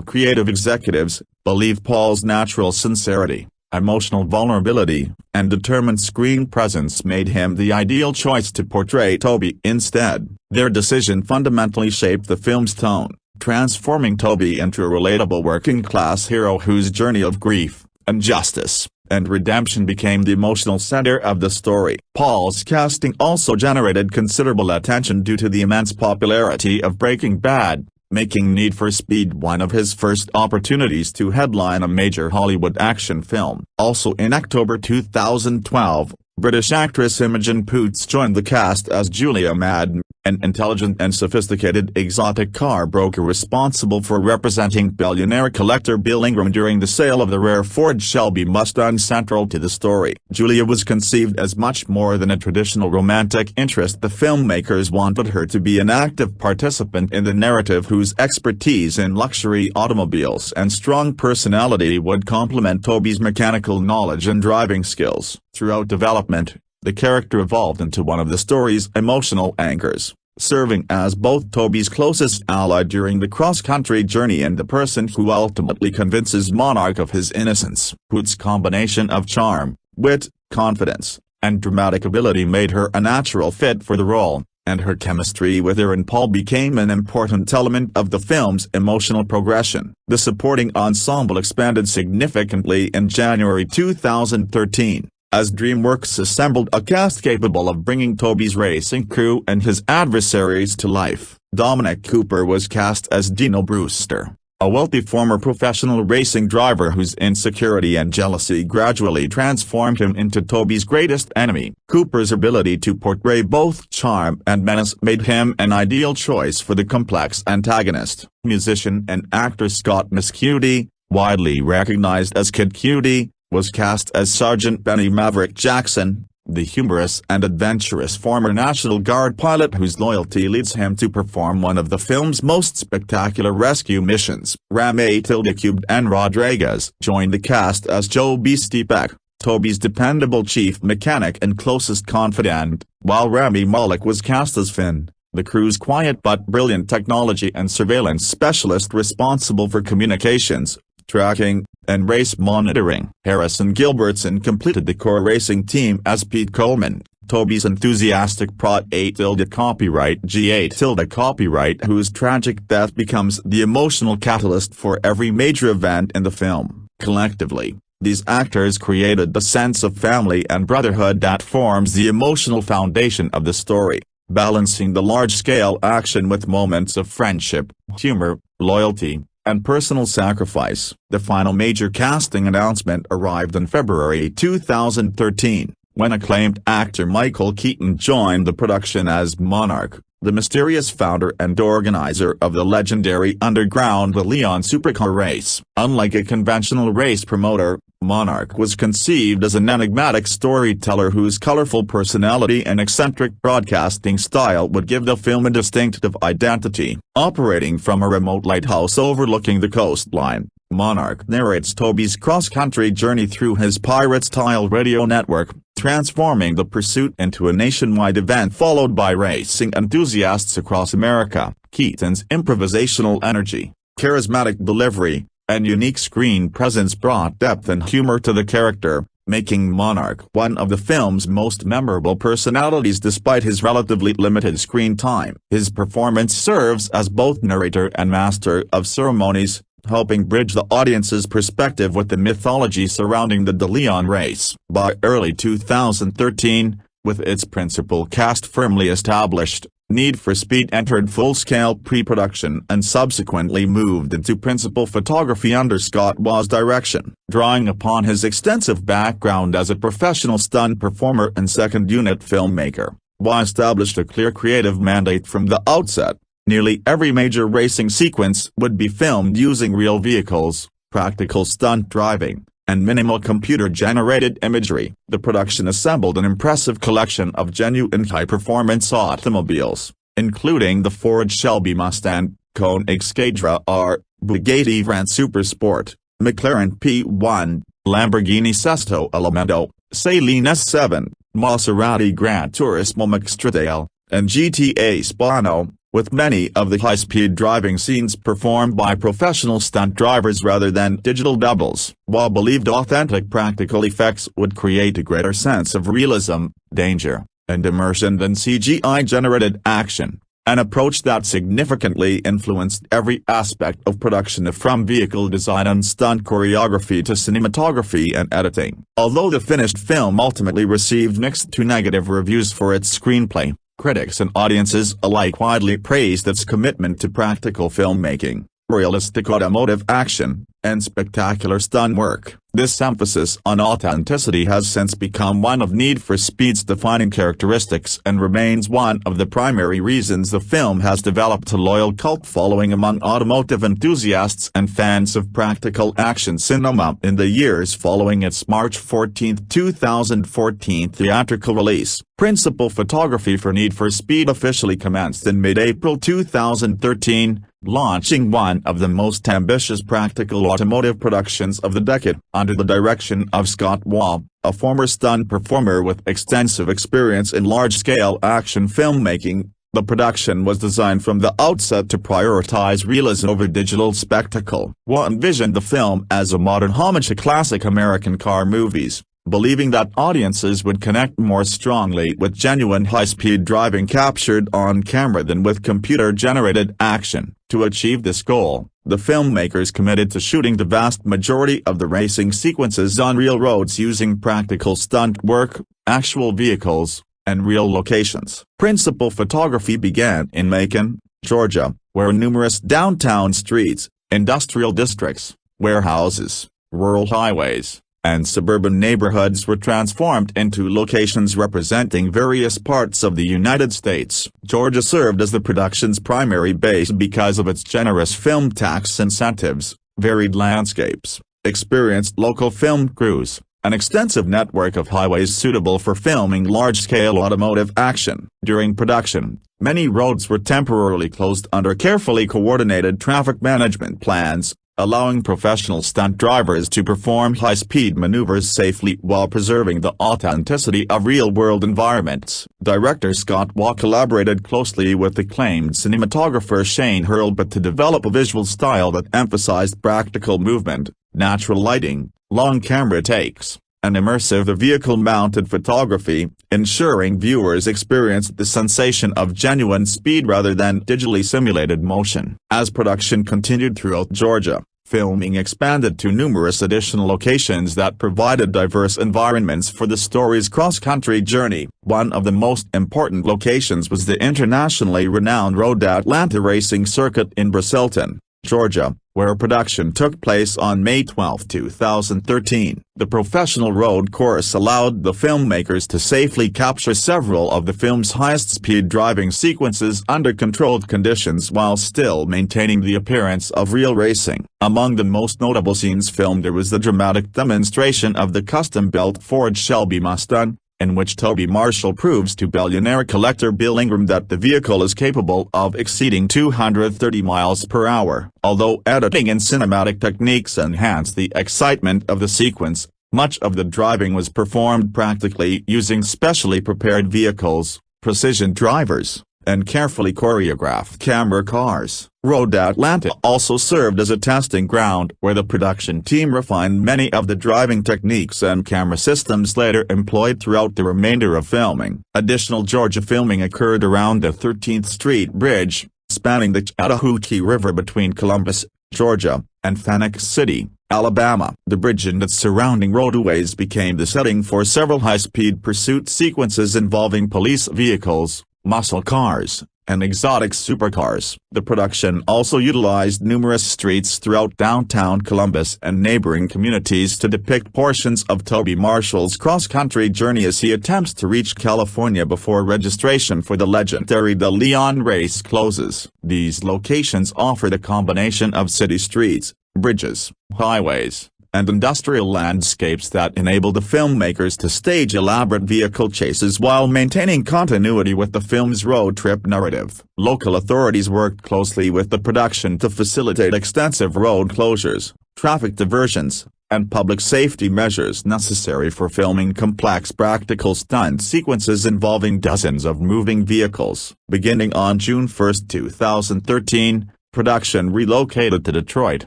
creative executives, believed Paul's natural sincerity, emotional vulnerability, and determined screen presence made him the ideal choice to portray Toby instead. Their decision fundamentally shaped the film's tone, transforming Toby into a relatable working-class hero whose journey of grief, injustice, and redemption became the emotional center of the story. Paul's casting also generated considerable attention due to the immense popularity of Breaking Bad, making Need for Speed one of his first opportunities to headline a major Hollywood action film. Also in October 2012, British actress Imogen Poots joined the cast as Julia Madden, an intelligent and sophisticated exotic car broker responsible for representing billionaire collector Bill Ingram during the sale of the rare Ford Shelby Mustang. Central to the story, Julia was conceived as much more than a traditional romantic interest. The filmmakers wanted her to be an active participant in the narrative whose expertise in luxury automobiles and strong personality would complement Toby's mechanical knowledge and driving skills. Throughout development, the character evolved into one of the story's emotional anchors, serving as both Toby's closest ally during the cross-country journey and the person who ultimately convinces Monarch of his innocence. Poots' combination of charm, wit, confidence, and dramatic ability made her a natural fit for the role, and her chemistry with Aaron Paul became an important element of the film's emotional progression. The supporting ensemble expanded significantly in January 2013. As DreamWorks assembled a cast capable of bringing Toby's racing crew and his adversaries to life. Dominic Cooper was cast as Dino Brewster, a wealthy former professional racing driver whose insecurity and jealousy gradually transformed him into Toby's greatest enemy. Cooper's ability to portray both charm and menace made him an ideal choice for the complex antagonist. Musician and actor Scott Mescudi, widely recognized as Kid Cudi, was cast as Sergeant Benny Maverick Jackson, the humorous and adventurous former National Guard pilot whose loyalty leads him to perform one of the film's most spectacular rescue missions. Rami Tilde N. Rodriguez joined the cast as Joe Beastie Beck, Toby's dependable chief mechanic and closest confidant, while Rami Malek was cast as Finn, the crew's quiet but brilliant technology and surveillance specialist responsible for communications, tracking, and race monitoring. Harrison Gilbertson completed the core racing team as Pete Coleman, Toby's enthusiastic Prot 8 copyright G8 copyright whose tragic death becomes the emotional catalyst for every major event in the film. Collectively, these actors created the sense of family and brotherhood that forms the emotional foundation of the story, balancing the large-scale action with moments of friendship, humor, loyalty, and personal sacrifice. The final major casting announcement arrived in February 2013, when acclaimed actor Michael Keaton joined the production as Monarch, the mysterious founder and organizer of the legendary underground Le Leon supercar race. Unlike a conventional race promoter, Monarch was conceived as an enigmatic storyteller whose colorful personality and eccentric broadcasting style would give the film a distinctive identity. Operating from a remote lighthouse overlooking the coastline, Monarch narrates Toby's cross-country journey through his pirate-style radio network, transforming the pursuit into a nationwide event followed by racing enthusiasts across America. Keaton's improvisational energy, charismatic delivery, and unique screen presence brought depth and humor to the character, making Monarch one of the film's most memorable personalities despite his relatively limited screen time. His performance serves as both narrator and master of ceremonies, helping bridge the audience's perspective with the mythology surrounding the DeLeon race. By early 2013, with its principal cast firmly established, Need for Speed entered full-scale pre-production and subsequently moved into principal photography under Scott Waugh's direction. Drawing upon his extensive background as a professional stunt performer and second-unit filmmaker, Waugh established a clear creative mandate from the outset. Nearly every major racing sequence would be filmed using real vehicles, practical stunt driving, and minimal computer-generated imagery. The production assembled an impressive collection of genuine high-performance automobiles, including the Ford Shelby Mustang, Koenigsegg R, Bugatti Veyron Supersport, McLaren P1, Lamborghini Sesto Elemento, Saleen S7, Maserati Gran Turismo Mixtradale, and GTA Spano, with many of the high-speed driving scenes performed by professional stunt drivers rather than digital doubles. Waugh believed authentic practical effects would create a greater sense of realism, danger, and immersion than CGI-generated action, an approach that significantly influenced every aspect of production from vehicle design and stunt choreography to cinematography and editing. Although the finished film ultimately received mixed to negative reviews for its screenplay, critics and audiences alike widely praised its commitment to practical filmmaking, realistic automotive action, and spectacular stunt work. This emphasis on authenticity has since become one of Need for Speed's defining characteristics and remains one of the primary reasons the film has developed a loyal cult following among automotive enthusiasts and fans of practical action cinema. In the years following its March 14, 2014 theatrical release, principal photography for Need for Speed officially commenced in mid-April 2013, launching one of the most ambitious practical automotive productions of the decade. Under the direction of Scott Waugh, a former stunt performer with extensive experience in large-scale action filmmaking, the production was designed from the outset to prioritize realism over digital spectacle. Waugh envisioned the film as a modern homage to classic American car movies, believing that audiences would connect more strongly with genuine high-speed driving captured on camera than with computer-generated action. To achieve this goal, the filmmakers committed to shooting the vast majority of the racing sequences on real roads using practical stunt work, actual vehicles, and real locations. Principal photography began in Macon, Georgia, where numerous downtown streets, industrial districts, warehouses, rural highways, and suburban neighborhoods were transformed into locations representing various parts of the United States. Georgia served as the production's primary base because of its generous film tax incentives, varied landscapes, experienced local film crews, an extensive network of highways suitable for filming large-scale automotive action. During production, many roads were temporarily closed under carefully coordinated traffic management plans, allowing professional stunt drivers to perform high-speed maneuvers safely while preserving the authenticity of real-world environments. Director Scott Waugh collaborated closely with acclaimed cinematographer Shane Hurlbut to develop a visual style that emphasized practical movement, natural lighting, long camera takes, and immersive vehicle-mounted photography, ensuring viewers experienced the sensation of genuine speed rather than digitally simulated motion. As production continued throughout Georgia, filming expanded to numerous additional locations that provided diverse environments for the story's cross-country journey. One of the most important locations was the internationally renowned Road Atlanta racing circuit in Braselton, Georgia, where production took place on May 12, 2013. The professional road course allowed the filmmakers to safely capture several of the film's highest-speed driving sequences under controlled conditions while still maintaining the appearance of real racing. Among the most notable scenes filmed there was the dramatic demonstration of the custom-built Ford Shelby Mustang, in which Toby Marshall proves to billionaire collector Bill Ingram that the vehicle is capable of exceeding 230 miles per hour. Although editing and cinematic techniques enhanced the excitement of the sequence, much of the driving was performed practically using specially prepared vehicles, precision drivers, and carefully choreographed camera cars. Road Atlanta also served as a testing ground where the production team refined many of the driving techniques and camera systems later employed throughout the remainder of filming. Additional Georgia filming occurred around the 13th Street Bridge, spanning the Chattahoochee River between Columbus, Georgia, and Phoenix City, Alabama. The bridge and its surrounding roadways became the setting for several high-speed pursuit sequences involving police vehicles, muscle cars, and exotic supercars. The production also utilized numerous streets throughout downtown Columbus and neighboring communities to depict portions of Toby Marshall's cross-country journey as he attempts to reach California before registration for the legendary De Leon race closes. These locations offer the combination of city streets, bridges, highways, and industrial landscapes that enable the filmmakers to stage elaborate vehicle chases while maintaining continuity with the film's road trip narrative. Local authorities worked closely with the production to facilitate extensive road closures, traffic diversions, and public safety measures necessary for filming complex practical stunt sequences involving dozens of moving vehicles. Beginning on June 1, 2013, production relocated to Detroit,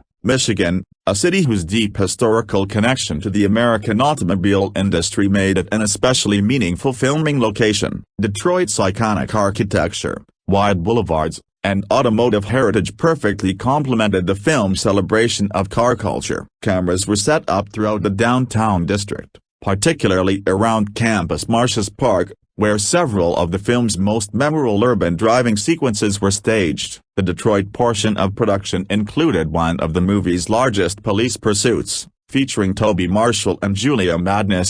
Michigan, a city whose deep historical connection to the American automobile industry made it an especially meaningful filming location. Detroit's iconic architecture, wide boulevards, and automotive heritage perfectly complemented the film's celebration of car culture. Cameras were set up throughout the downtown district, particularly around Campus Martius Park, where several of the film's most memorable urban driving sequences were staged. The Detroit portion of production included one of the movie's largest police pursuits, featuring Toby Marshall and Julia Madden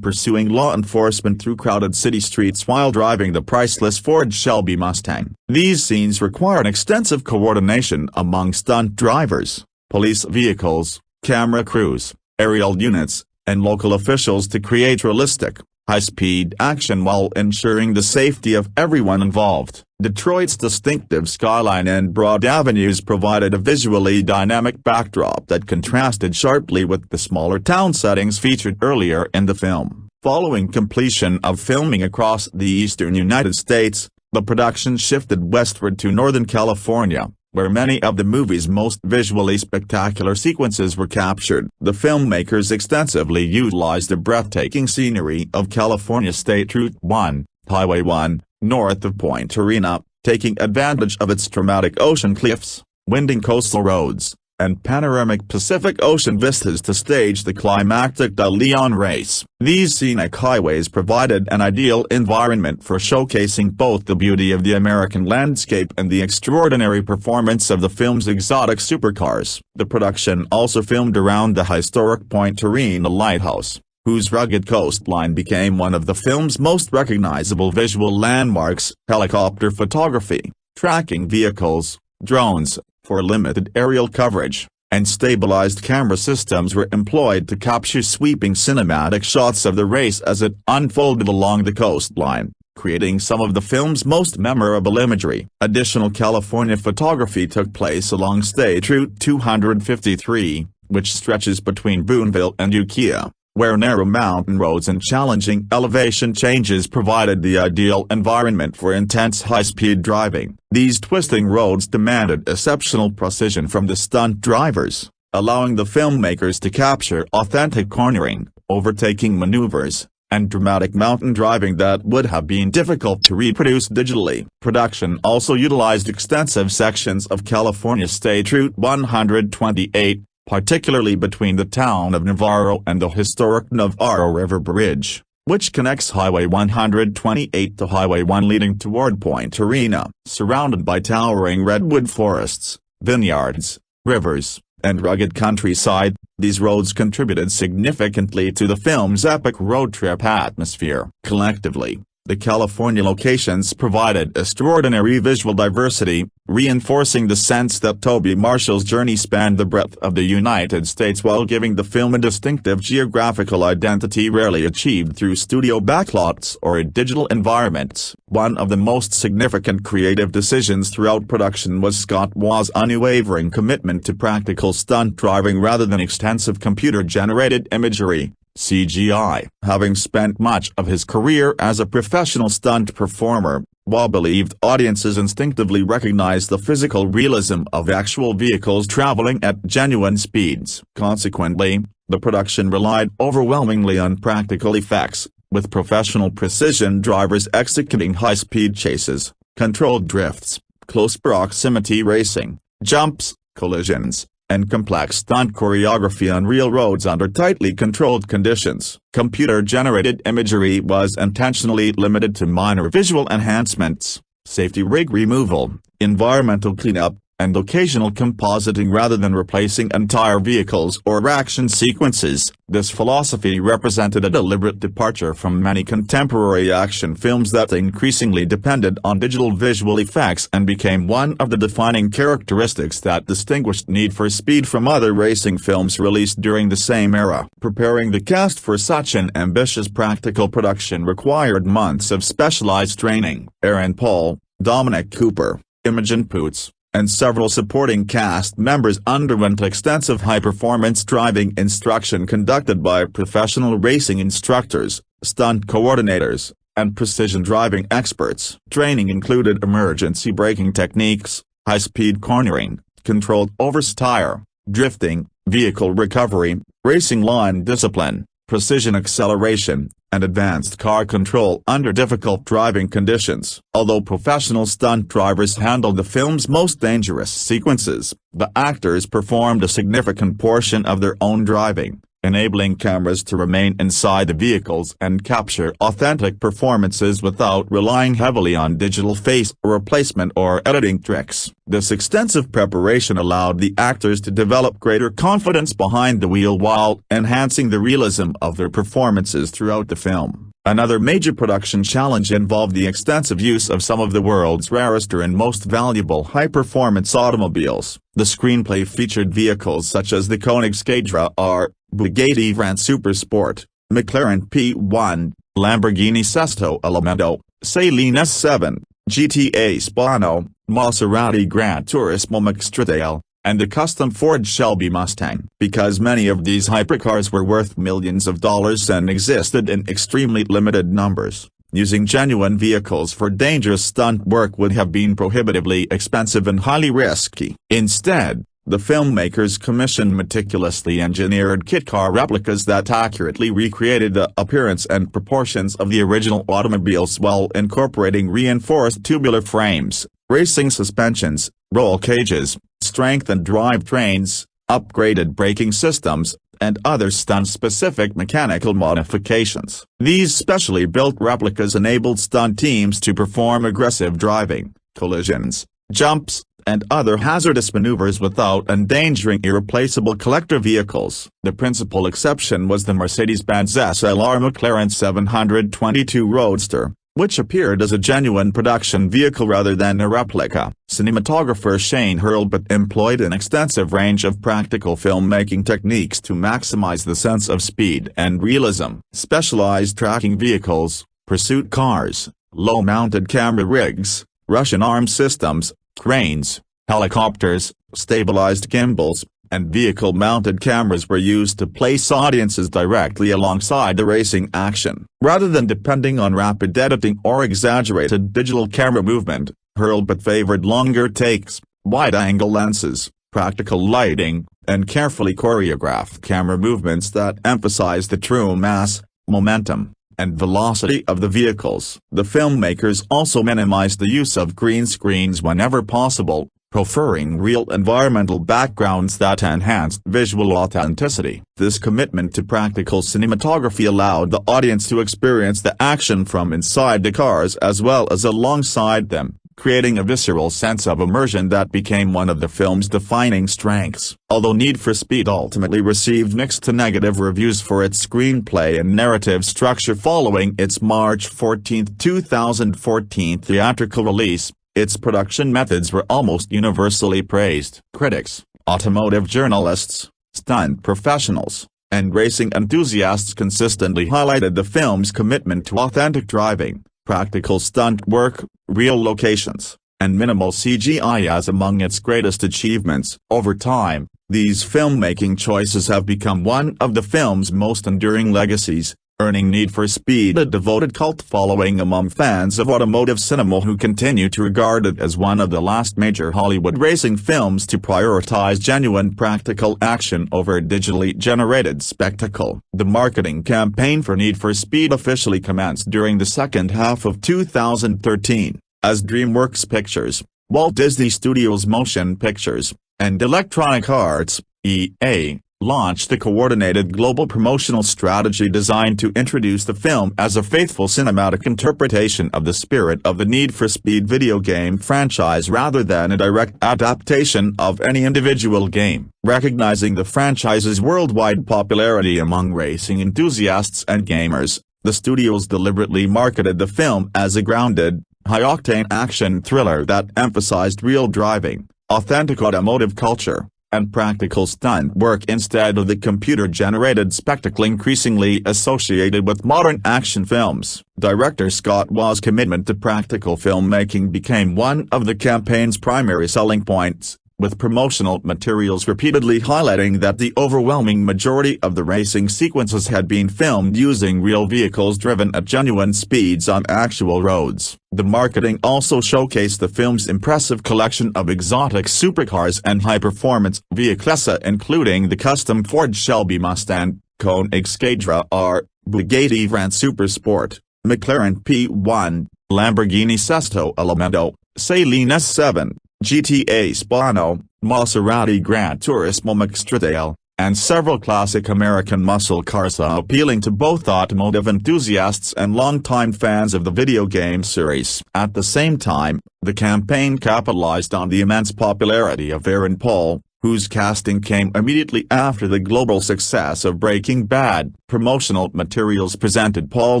pursuing law enforcement through crowded city streets while driving the priceless Ford Shelby Mustang. These scenes required extensive coordination among stunt drivers, police vehicles, camera crews, aerial units, and local officials to create realistic, high-speed action while ensuring the safety of everyone involved. Detroit's distinctive skyline and broad avenues provided a visually dynamic backdrop that contrasted sharply with the smaller town settings featured earlier in the film. Following completion of filming across the eastern United States, the production shifted westward to Northern California, where many of the movie's most visually spectacular sequences were captured. The filmmakers extensively utilized the breathtaking scenery of California State Route 1, Highway 1, north of Point Arena, taking advantage of its dramatic ocean cliffs, winding coastal roads, and panoramic Pacific Ocean vistas to stage the climactic De Leon race. These scenic highways provided an ideal environment for showcasing both the beauty of the American landscape and the extraordinary performance of the film's exotic supercars. The production also filmed around the historic Point Arena lighthouse, whose rugged coastline became one of the film's most recognizable visual landmarks. Helicopter photography, tracking vehicles, drones, for limited aerial coverage, and stabilized camera systems were employed to capture sweeping cinematic shots of the race as it unfolded along the coastline, creating some of the film's most memorable imagery. Additional California photography took place along State Route 253, which stretches between Boonville and Ukiah, where narrow mountain roads and challenging elevation changes provided the ideal environment for intense high-speed driving. These twisting roads demanded exceptional precision from the stunt drivers, allowing the filmmakers to capture authentic cornering, overtaking maneuvers, and dramatic mountain driving that would have been difficult to reproduce digitally. Production also utilized extensive sections of California State Route 128, particularly between the town of Navarro and the historic Navarro River Bridge, which connects Highway 128 to Highway 1 leading toward Point Arena. Surrounded by towering redwood forests, vineyards, rivers, and rugged countryside, these roads contributed significantly to the film's epic road trip atmosphere. Collectively, The California locations provided extraordinary visual diversity, reinforcing the sense that Toby Marshall's journey spanned the breadth of the United States while giving the film a distinctive geographical identity rarely achieved through studio backlots or digital environments. One of the most significant creative decisions throughout production was Scott Waugh's unwavering commitment to practical stunt driving rather than extensive computer-generated imagery. CGI. Having spent much of his career as a professional stunt performer, Waugh believed audiences instinctively recognized the physical realism of actual vehicles traveling at genuine speeds. Consequently, the production relied overwhelmingly on practical effects, with professional precision drivers executing high-speed chases, controlled drifts, close proximity racing, jumps, collisions, and complex stunt choreography on real roads under tightly controlled conditions. Computer-generated imagery was intentionally limited to minor visual enhancements, safety rig removal, environmental cleanup, and occasional compositing rather than replacing entire vehicles or action sequences. This philosophy represented a deliberate departure from many contemporary action films that increasingly depended on digital visual effects and became one of the defining characteristics that distinguished Need for Speed from other racing films released during the same era. Preparing the cast for such an ambitious practical production required months of specialized training. Aaron Paul, Dominic Cooper, Imogen Poots, and several supporting cast members underwent extensive high-performance driving instruction conducted by professional racing instructors, stunt coordinators, and precision driving experts. Training included emergency braking techniques, high-speed cornering, controlled oversteer, drifting, vehicle recovery, racing line discipline, precision acceleration, and advanced car control under difficult driving conditions. Although professional stunt drivers handled the film's most dangerous sequences, the actors performed a significant portion of their own driving, enabling cameras to remain inside the vehicles and capture authentic performances without relying heavily on digital face replacement or editing tricks. This extensive preparation allowed the actors to develop greater confidence behind the wheel while enhancing the realism of their performances throughout the film. Another major production challenge involved the extensive use of some of the world's rarest and most valuable high-performance automobiles. The screenplay featured vehicles such as the Koenigsegg R, Bugatti Veyron Supersport, McLaren P1, Lamborghini Sesto Elemento, Saleen S7, GTA Spano, Maserati Gran Turismo Mixtradale, and the custom Ford Shelby Mustang. Because many of these hypercars were worth millions of dollars and existed in extremely limited numbers, using genuine vehicles for dangerous stunt work would have been prohibitively expensive and highly risky. Instead, the filmmakers commissioned meticulously engineered kit car replicas that accurately recreated the appearance and proportions of the original automobiles while incorporating reinforced tubular frames, racing suspensions, roll cages, strengthened drivetrains, upgraded braking systems, and other stunt-specific mechanical modifications. These specially built replicas enabled stunt teams to perform aggressive driving, collisions, jumps, and other hazardous maneuvers without endangering irreplaceable collector vehicles. The principal exception was the Mercedes-Benz SLR McLaren 722 Roadster, which appeared as a genuine production vehicle rather than a replica. Cinematographer Shane Hurlbut employed an extensive range of practical filmmaking techniques to maximize the sense of speed and realism. Specialized tracking vehicles, pursuit cars, low-mounted camera rigs, Russian arm systems, cranes, helicopters, stabilized gimbals, and vehicle-mounted cameras were used to place audiences directly alongside the racing action. Rather than depending on rapid editing or exaggerated digital camera movement, Hurlbut favored longer takes, wide-angle lenses, practical lighting, and carefully choreographed camera movements that emphasize the true mass, momentum, and velocity of the vehicles. The filmmakers also minimized the use of green screens whenever possible, preferring real environmental backgrounds that enhanced visual authenticity. This commitment to practical cinematography allowed the audience to experience the action from inside the cars as well as alongside them, creating a visceral sense of immersion that became one of the film's defining strengths. Although Need for Speed ultimately received mixed to negative reviews for its screenplay and narrative structure following its March 14, 2014 theatrical release, its production methods were almost universally praised. Critics, automotive journalists, stunt professionals, and racing enthusiasts consistently highlighted the film's commitment to authentic driving, practical stunt work, real locations, and minimal CGI as among its greatest achievements. Over time, these filmmaking choices have become one of the film's most enduring legacies, earning Need for Speed a devoted cult following among fans of automotive cinema who continue to regard it as one of the last major Hollywood racing films to prioritize genuine practical action over digitally generated spectacle. The marketing campaign for Need for Speed officially commenced during the second half of 2013, as DreamWorks Pictures, Walt Disney Studios Motion Pictures, and Electronic Arts, EA, launched a coordinated global promotional strategy designed to introduce the film as a faithful cinematic interpretation of the spirit of the Need for Speed video game franchise rather than a direct adaptation of any individual game. Recognizing the franchise's worldwide popularity among racing enthusiasts and gamers, the studios deliberately marketed the film as a grounded, high-octane action thriller that emphasized real driving, authentic automotive culture, and practical stunt work instead of the computer-generated spectacle increasingly associated with modern action films. Director Scott Waugh's commitment to practical filmmaking became one of the campaign's primary selling points, with promotional materials repeatedly highlighting that the overwhelming majority of the racing sequences had been filmed using real vehicles driven at genuine speeds on actual roads. The marketing also showcased the film's impressive collection of exotic supercars and high-performance vehicles, including the custom-forged Shelby Mustang, Koenigsegg R, Bugatti Veyron Supersport, McLaren P1, Lamborghini Sesto Elemento, Saleen S7, GTA Spano, Maserati Gran Turismo Mixtradale, and several classic American muscle cars appealing to both automotive enthusiasts and longtime fans of the video game series. At the same time, the campaign capitalized on the immense popularity of Aaron Paul, whose casting came immediately after the global success of Breaking Bad. Promotional materials presented Paul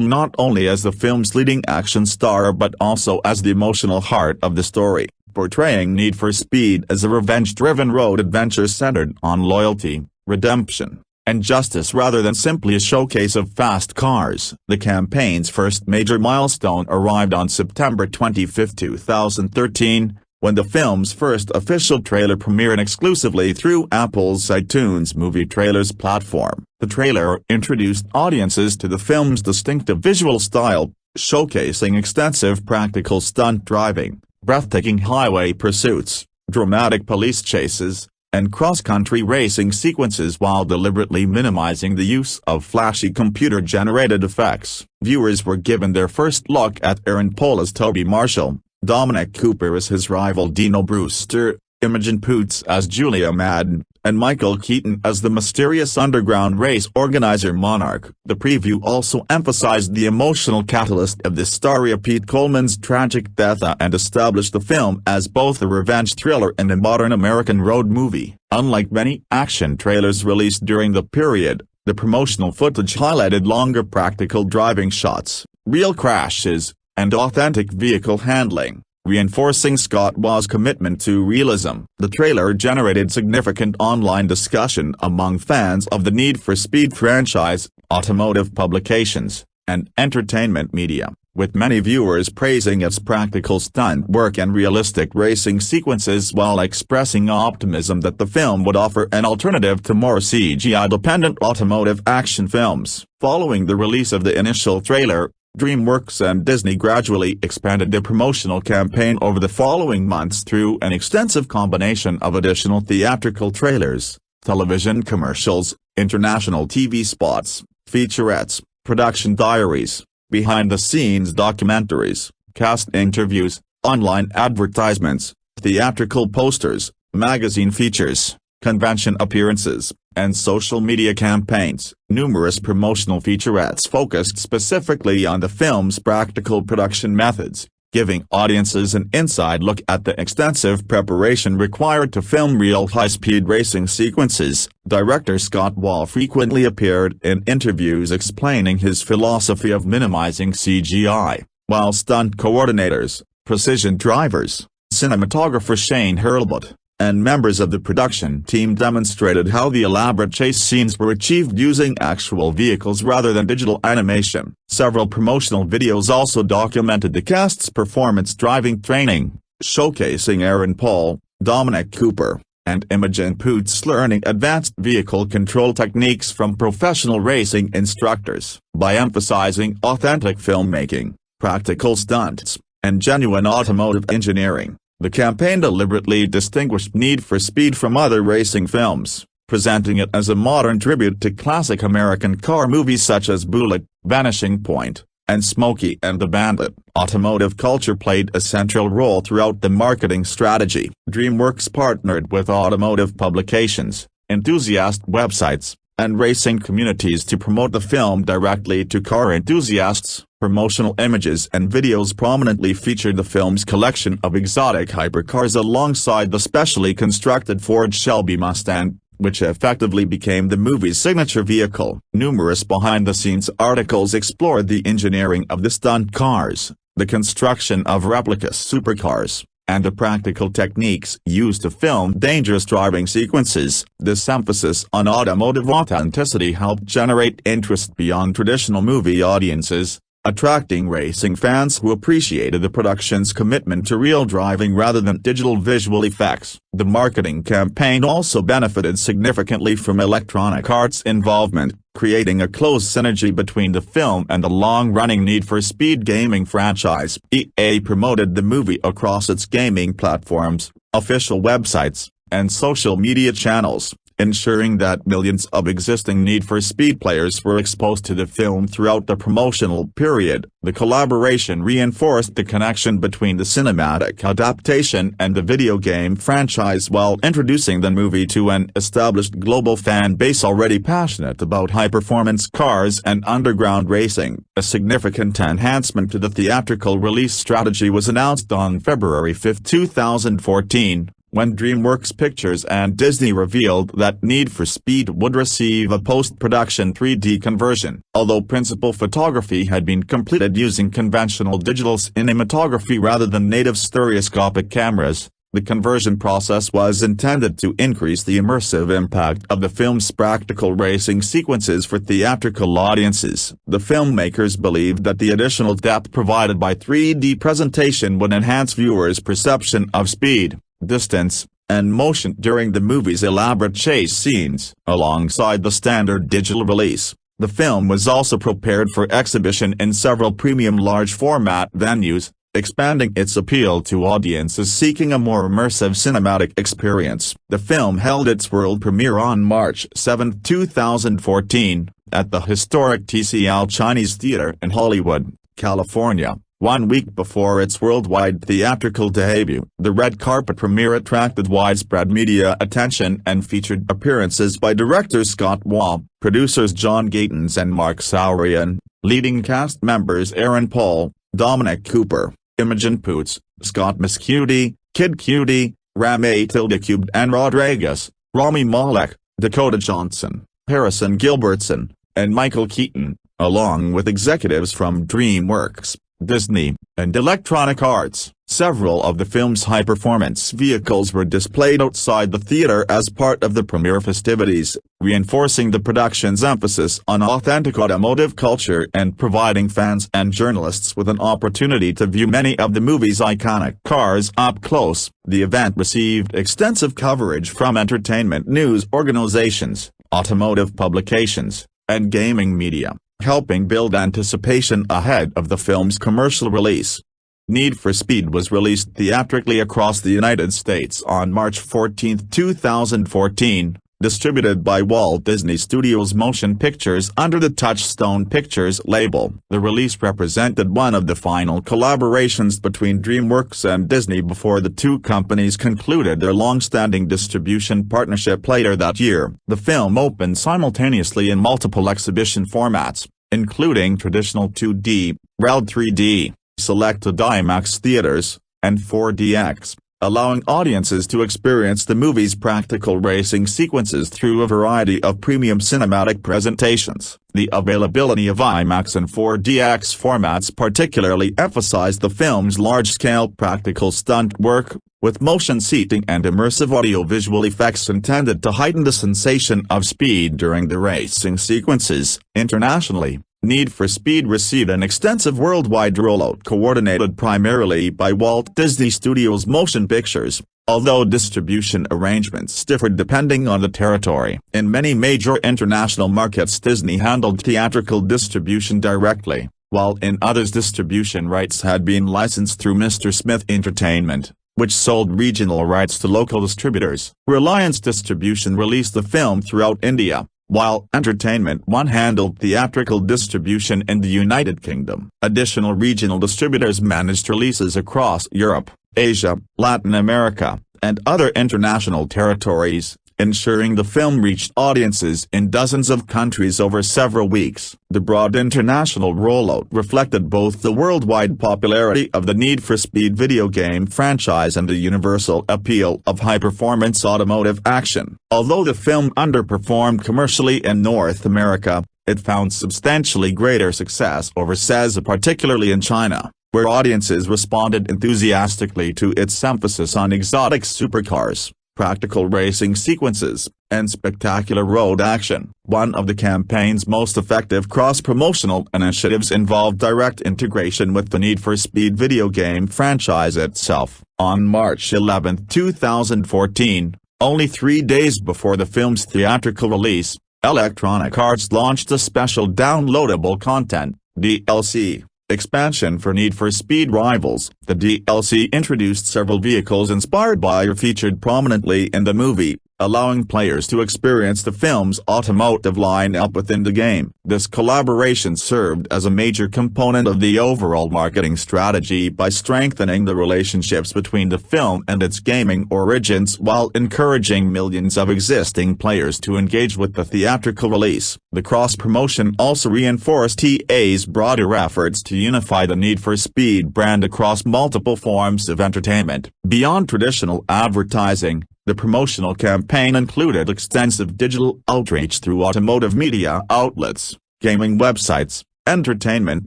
not only as the film's leading action star but also as the emotional heart of the story, portraying Need for Speed as a revenge-driven road adventure centered on loyalty, redemption, and justice rather than simply a showcase of fast cars. The campaign's first major milestone arrived on September 25, 2013, when the film's first official trailer premiered exclusively through Apple's iTunes Movie Trailers platform. The trailer introduced audiences to the film's distinctive visual style, showcasing extensive practical stunt driving, breathtaking highway pursuits, dramatic police chases, and cross-country racing sequences while deliberately minimizing the use of flashy computer-generated effects. Viewers were given their first look at Aaron Paul as Toby Marshall, Dominic Cooper as his rival Dino Brewster, Imogen Poots as Julia Madden, and Michael Keaton as the mysterious underground race organizer Monarch. The preview also emphasized the emotional catalyst of this story of Pete Coleman's tragic death and established the film as both a revenge thriller and a modern American road movie. Unlike many action trailers released during the period, the promotional footage highlighted longer practical driving shots, real crashes, and authentic vehicle handling, reinforcing Scott Waugh's commitment to realism. The trailer generated significant online discussion among fans of the Need for Speed franchise, automotive publications, and entertainment media, with many viewers praising its practical stunt work and realistic racing sequences while expressing optimism that the film would offer an alternative to more CGI-dependent automotive action films. Following the release of the initial trailer, DreamWorks and Disney gradually expanded their promotional campaign over the following months through an extensive combination of additional theatrical trailers, television commercials, international TV spots, featurettes, production diaries, behind-the-scenes documentaries, cast interviews, online advertisements, theatrical posters, magazine features, convention appearances, and social media campaigns. Numerous promotional featurettes focused specifically on the film's practical production methods, giving audiences an inside look at the extensive preparation required to film real high-speed racing sequences. Director Scott Waugh frequently appeared in interviews explaining his philosophy of minimizing CGI, while stunt coordinators, precision drivers, cinematographer Shane Hurlbut, and members of the production team demonstrated how the elaborate chase scenes were achieved using actual vehicles rather than digital animation. Several promotional videos also documented the cast's performance driving training, showcasing Aaron Paul, Dominic Cooper, and Imogen Poots learning advanced vehicle control techniques from professional racing instructors. By emphasizing authentic filmmaking, practical stunts, and genuine automotive engineering, the campaign deliberately distinguished Need for Speed from other racing films, presenting it as a modern tribute to classic American car movies such as Bullitt, Vanishing Point, and Smokey and the Bandit. Automotive culture played a central role throughout the marketing strategy. DreamWorks partnered with automotive publications, enthusiast websites, and racing communities to promote the film directly to car enthusiasts. Promotional images and videos prominently featured the film's collection of exotic hypercars alongside the specially constructed Ford Shelby Mustang, which effectively became the movie's signature vehicle. Numerous behind-the-scenes articles explored the engineering of the stunt cars, the construction of replica supercars, and the practical techniques used to film dangerous driving sequences. This emphasis on automotive authenticity helped generate interest beyond traditional movie audiences, attracting racing fans who appreciated the production's commitment to real driving rather than digital visual effects. The marketing campaign also benefited significantly from Electronic Arts' involvement, creating a close synergy between the film and the long-running Need for Speed gaming franchise. EA promoted the movie across its gaming platforms, official websites, and social media channels, ensuring that millions of existing Need for Speed players were exposed to the film throughout the promotional period. The collaboration reinforced the connection between the cinematic adaptation and the video game franchise while introducing the movie to an established global fan base already passionate about high-performance cars and underground racing. A significant enhancement to the theatrical release strategy was announced on February 5, 2014. When DreamWorks Pictures and Disney revealed that Need for Speed would receive a post-production 3D conversion. Although principal photography had been completed using conventional digital cinematography rather than native stereoscopic cameras, the conversion process was intended to increase the immersive impact of the film's practical racing sequences for theatrical audiences. The filmmakers believed that the additional depth provided by 3D presentation would enhance viewers' perception of speed, distance, and motion during the movie's elaborate chase scenes. Alongside the standard digital release, the film was also prepared for exhibition in several premium large-format venues, expanding its appeal to audiences seeking a more immersive cinematic experience. The film held its world premiere on March 7, 2014, at the historic TCL Chinese Theater in Hollywood, California. 1 week before its worldwide theatrical debut. The red carpet premiere attracted widespread media attention and featured appearances by director Scott Waugh, producers John Gatins and Mark Saurian, leading cast members Aaron Paul, Dominic Cooper, Imogen Poots, Scott Mescudi, Kid Cudi, Rame Tildecubed and Rodriguez, Rami Malek, Dakota Johnson, Harrison Gilbertson, and Michael Keaton, along with executives from DreamWorks, Disney, and Electronic Arts. Several of the film's high-performance vehicles were displayed outside the theater as part of the premiere festivities, reinforcing the production's emphasis on authentic automotive culture and providing fans and journalists with an opportunity to view many of the movie's iconic cars up close. The event received extensive coverage from entertainment news organizations, automotive publications, and gaming media, helping build anticipation ahead of the film's commercial release. Need for Speed was released theatrically across the United States on March 14, 2014, distributed by Walt Disney Studios Motion Pictures under the Touchstone Pictures label. The release represented one of the final collaborations between DreamWorks and Disney before the two companies concluded their long-standing distribution partnership later that year. The film opened simultaneously in multiple exhibition formats, including traditional 2D, REL 3D, selected IMAX theaters, and 4DX, allowing audiences to experience the movie's practical racing sequences through a variety of premium cinematic presentations. The availability of IMAX and 4DX formats particularly emphasized the film's large-scale practical stunt work, with motion seating and immersive audio-visual effects intended to heighten the sensation of speed during the racing sequences. Internationally, Need for Speed received an extensive worldwide rollout coordinated primarily by Walt Disney Studios Motion Pictures, although distribution arrangements differed depending on the territory. In many major international markets Disney handled theatrical distribution directly, while in others distribution rights had been licensed through Mr. Smith Entertainment, which sold regional rights to local distributors. Reliance Distribution released the film throughout India, while Entertainment One handled theatrical distribution in the United Kingdom. Additional regional distributors managed releases across Europe, Asia, Latin America, and other international territories, ensuring the film reached audiences in dozens of countries over several weeks. The broad international rollout reflected both the worldwide popularity of the Need for Speed video game franchise and the universal appeal of high-performance automotive action. Although the film underperformed commercially in North America, it found substantially greater success overseas, particularly in China, where audiences responded enthusiastically to its emphasis on exotic supercars, practical racing sequences, and spectacular road action. One of the campaign's most effective cross-promotional initiatives involved direct integration with the Need for Speed video game franchise itself. On March 11, 2014, only 3 days before the film's theatrical release, Electronic Arts launched a special downloadable content (DLC) expansion for Need for Speed Rivals. The DLC introduced several vehicles inspired by or featured prominently in the movie, allowing players to experience the film's automotive lineup within the game. This collaboration served as a major component of the overall marketing strategy by strengthening the relationships between the film and its gaming origins while encouraging millions of existing players to engage with the theatrical release. The cross-promotion also reinforced EA's broader efforts to unify the Need for Speed brand across multiple forms of entertainment. Beyond traditional advertising, the promotional campaign included extensive digital outreach through automotive media outlets, gaming websites, entertainment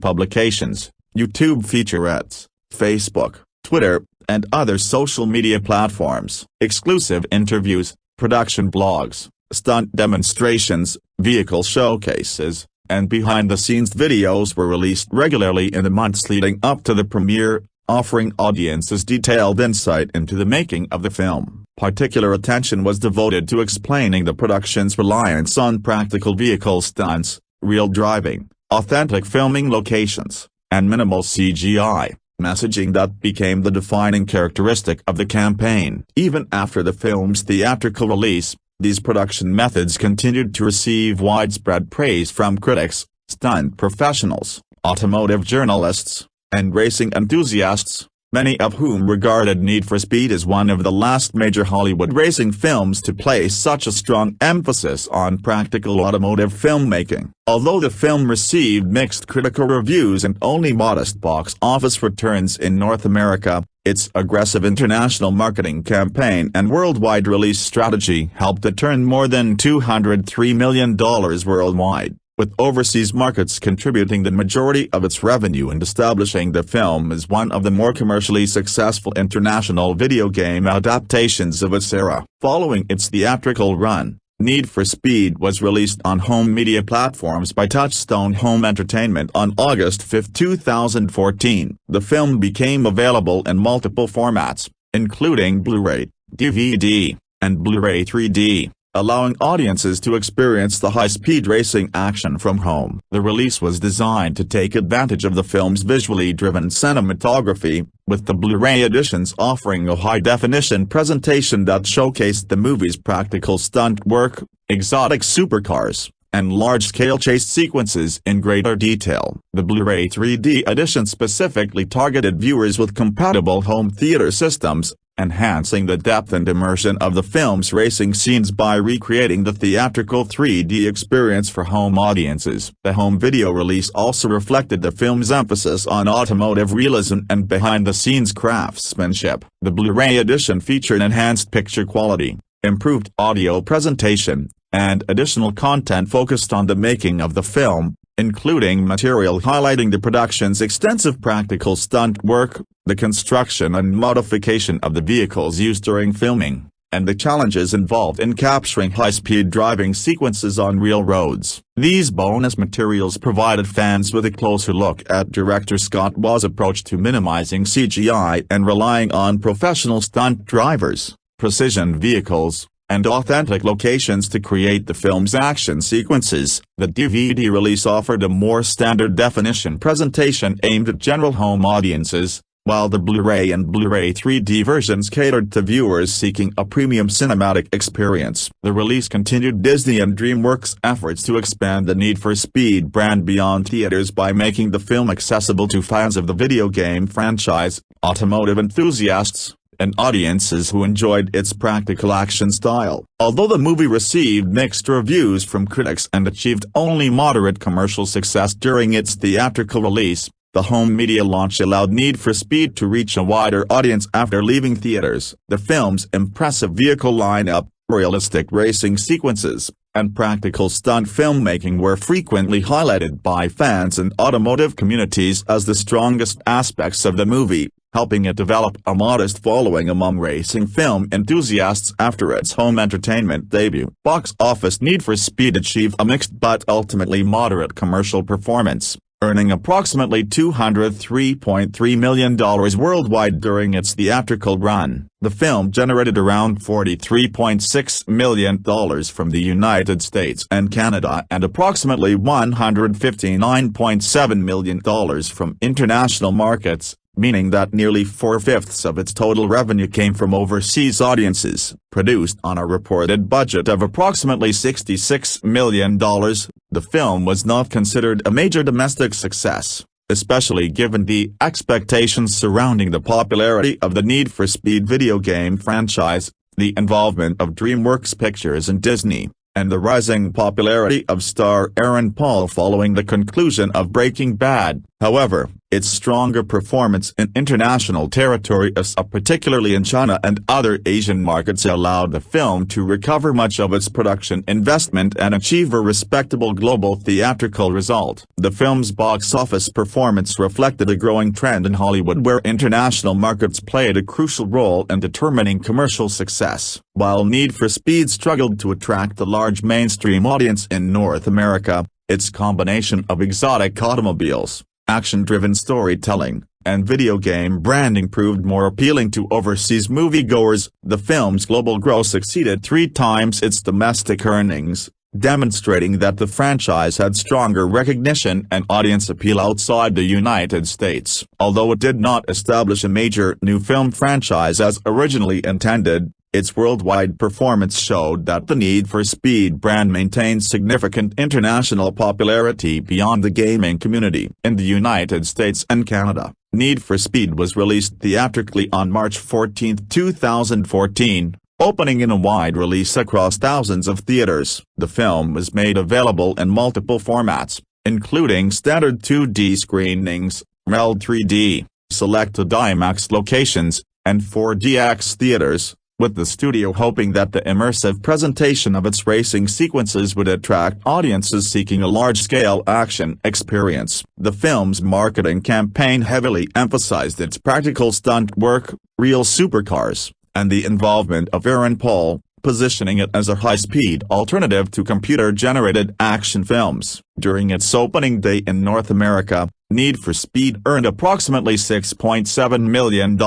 publications, YouTube featurettes, Facebook, Twitter, and other social media platforms. Exclusive interviews, production blogs, stunt demonstrations, vehicle showcases, and behind-the-scenes videos were released regularly in the months leading up to the premiere, offering audiences detailed insight into the making of the film. Particular attention was devoted to explaining the production's reliance on practical vehicle stunts, real driving, authentic filming locations, and minimal CGI, messaging that became the defining characteristic of the campaign. Even after the film's theatrical release, these production methods continued to receive widespread praise from critics, stunt professionals, automotive journalists, and racing enthusiasts, many of whom regarded Need for Speed as one of the last major Hollywood racing films to place such a strong emphasis on practical automotive filmmaking. Although the film received mixed critical reviews and only modest box office returns in North America, its aggressive international marketing campaign and worldwide release strategy helped it earn more than $203 million worldwide, with overseas markets contributing the majority of its revenue and establishing the film as one of the more commercially successful international video game adaptations of its era. Following its theatrical run, Need for Speed was released on home media platforms by Touchstone Home Entertainment on August 5, 2014. The film became available in multiple formats, including Blu-ray, DVD, and Blu-ray 3D, allowing audiences to experience the high-speed racing action from home. The release was designed to take advantage of the film's visually driven cinematography, with the Blu-ray editions offering a high-definition presentation that showcased the movie's practical stunt work, exotic supercars, and large-scale chase sequences in greater detail. The Blu-ray 3D edition specifically targeted viewers with compatible home theater systems, enhancing the depth and immersion of the film's racing scenes by recreating the theatrical 3D experience for home audiences. The home video release also reflected the film's emphasis on automotive realism and behind-the-scenes craftsmanship. The Blu-ray edition featured enhanced picture quality, improved audio presentation, and additional content focused on the making of the film, including material highlighting the production's extensive practical stunt work, the construction and modification of the vehicles used during filming, and the challenges involved in capturing high-speed driving sequences on real roads. These bonus materials provided fans with a closer look at director Scott Waugh's approach to minimizing CGI and relying on professional stunt drivers, precision vehicles, and authentic locations to create the film's action sequences. The DVD release offered a more standard-definition presentation aimed at general home audiences, while the Blu-ray and Blu-ray 3D versions catered to viewers seeking a premium cinematic experience. The release continued Disney and DreamWorks' efforts to expand the Need for Speed brand beyond theaters by making the film accessible to fans of the video game franchise, automotive enthusiasts, and audiences who enjoyed its practical action style. Although the movie received mixed reviews from critics and achieved only moderate commercial success during its theatrical release, the home media launch allowed Need for Speed to reach a wider audience after leaving theaters. The film's impressive vehicle lineup, realistic racing sequences, and practical stunt filmmaking were frequently highlighted by fans and automotive communities as the strongest aspects of the movie, helping it develop a modest following among racing film enthusiasts after its home entertainment debut. Box office Need for Speed achieved a mixed but ultimately moderate commercial performance, earning approximately $203.3 million worldwide during its theatrical run. The film generated around $43.6 million from the United States and Canada and approximately $159.7 million from international markets, meaning that nearly 4/5 of its total revenue came from overseas audiences. Produced on a reported budget of approximately $66 million, the film was not considered a major domestic success, especially given the expectations surrounding the popularity of the Need for Speed video game franchise, the involvement of DreamWorks Pictures and Disney, and the rising popularity of star Aaron Paul following the conclusion of Breaking Bad. However, its stronger performance in international territory, particularly in China and other Asian markets, allowed the film to recover much of its production investment and achieve a respectable global theatrical result. The film's box office performance reflected a growing trend in Hollywood where international markets played a crucial role in determining commercial success. While Need for Speed struggled to attract the large mainstream audience in North America, its combination of exotic automobiles, action-driven storytelling, and video game branding proved more appealing to overseas moviegoers. The film's global gross exceeded 3 times its domestic earnings, demonstrating that the franchise had stronger recognition and audience appeal outside the United States. Although it did not establish a major new film franchise as originally intended, its worldwide performance showed that the Need for Speed brand maintains significant international popularity beyond the gaming community. In the United States and Canada, Need for Speed was released theatrically on March 14, 2014, opening in a wide release across thousands of theaters. The film was made available in multiple formats, including standard 2D screenings, REL 3D, selected IMAX locations, and 4DX theaters, with the studio hoping that the immersive presentation of its racing sequences would attract audiences seeking a large-scale action experience. The film's marketing campaign heavily emphasized its practical stunt work, real supercars, and the involvement of Aaron Paul, positioning it as a high-speed alternative to computer-generated action films. During its opening day in North America, Need for Speed earned approximately $6.7 million,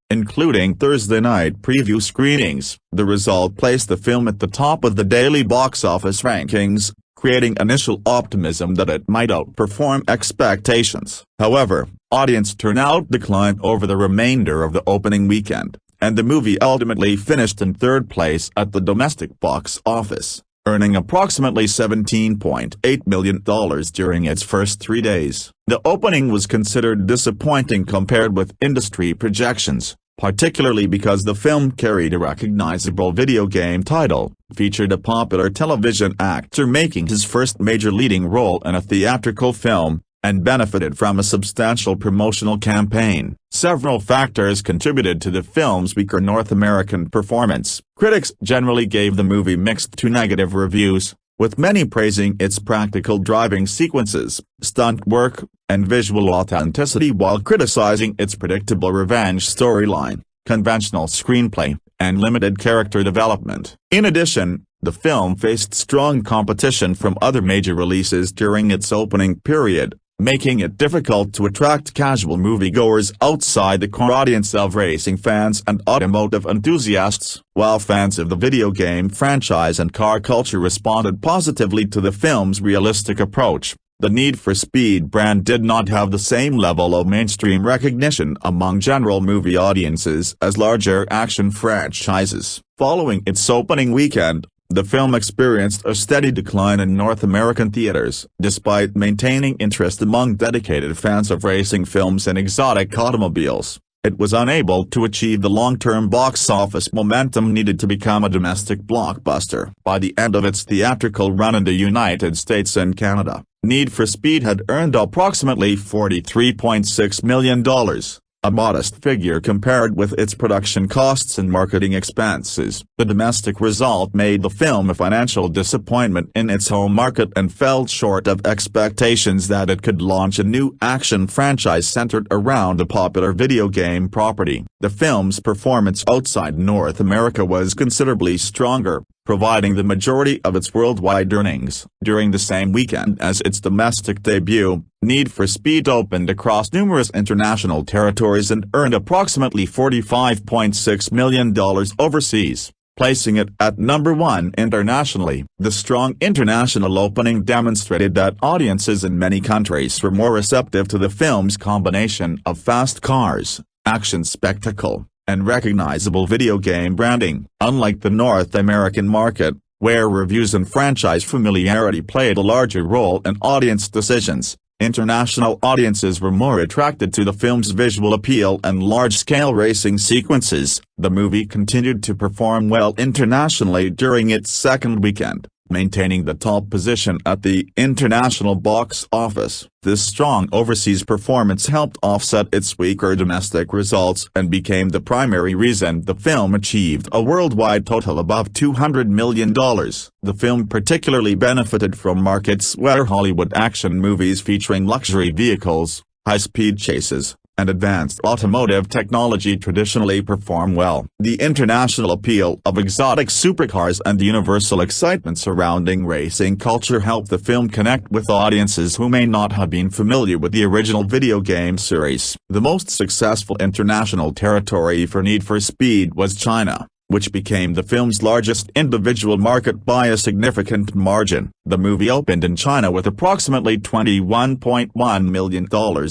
including Thursday night preview screenings. The result placed the film at the top of the daily box office rankings, creating initial optimism that it might outperform expectations. However, audience turnout declined over the remainder of the opening weekend, and the movie ultimately finished in 3rd place at the domestic box office. earning approximately $17.8 million during its first 3 days. The opening was considered disappointing compared with industry projections, particularly because the film carried a recognizable video game title, featured a popular television actor making his first major leading role in a theatrical film, and benefited from a substantial promotional campaign. Several factors contributed to the film's weaker North American performance. Critics generally gave the movie mixed to negative reviews, with many praising its practical driving sequences, stunt work, and visual authenticity while criticizing its predictable revenge storyline, conventional screenplay, and limited character development. In addition, the film faced strong competition from other major releases during its opening period, making it difficult to attract casual moviegoers outside the core audience of racing fans and automotive enthusiasts. While fans of the video game franchise and car culture responded positively to the film's realistic approach, the Need for Speed brand did not have the same level of mainstream recognition among general movie audiences as larger action franchises. Following its opening weekend, the film experienced a steady decline in North American theaters. Despite maintaining interest among dedicated fans of racing films and exotic automobiles, it was unable to achieve the long-term box office momentum needed to become a domestic blockbuster. By the end of its theatrical run in the United States and Canada, Need for Speed had earned approximately $43.6 million. A modest figure compared with its production costs and marketing expenses. The domestic result made the film a financial disappointment in its home market and fell short of expectations that it could launch a new action franchise centered around the popular video game property. The film's performance outside North America was considerably stronger, providing the majority of its worldwide earnings. During the same weekend as its domestic debut, Need for Speed opened across numerous international territories and earned approximately $45.6 million overseas, placing it at number 1 internationally. The strong international opening demonstrated that audiences in many countries were more receptive to the film's combination of fast cars, action spectacle, and recognizable video game branding. Unlike the North American market, where reviews and franchise familiarity played a larger role in audience decisions, international audiences were more attracted to the film's visual appeal and large-scale racing sequences. The movie continued to perform well internationally during its second weekend, maintaining the top position at the international box office. This strong overseas performance helped offset its weaker domestic results and became the primary reason the film achieved a worldwide total above $200 million. The film particularly benefited from markets where Hollywood action movies featuring luxury vehicles, high-speed chases, and advanced automotive technology traditionally perform well. The international appeal of exotic supercars and the universal excitement surrounding racing culture helped the film connect with audiences who may not have been familiar with the original video game series. The most successful international territory for Need for Speed was China, which became the film's largest individual market by a significant margin. The movie opened in China with approximately $21.1 million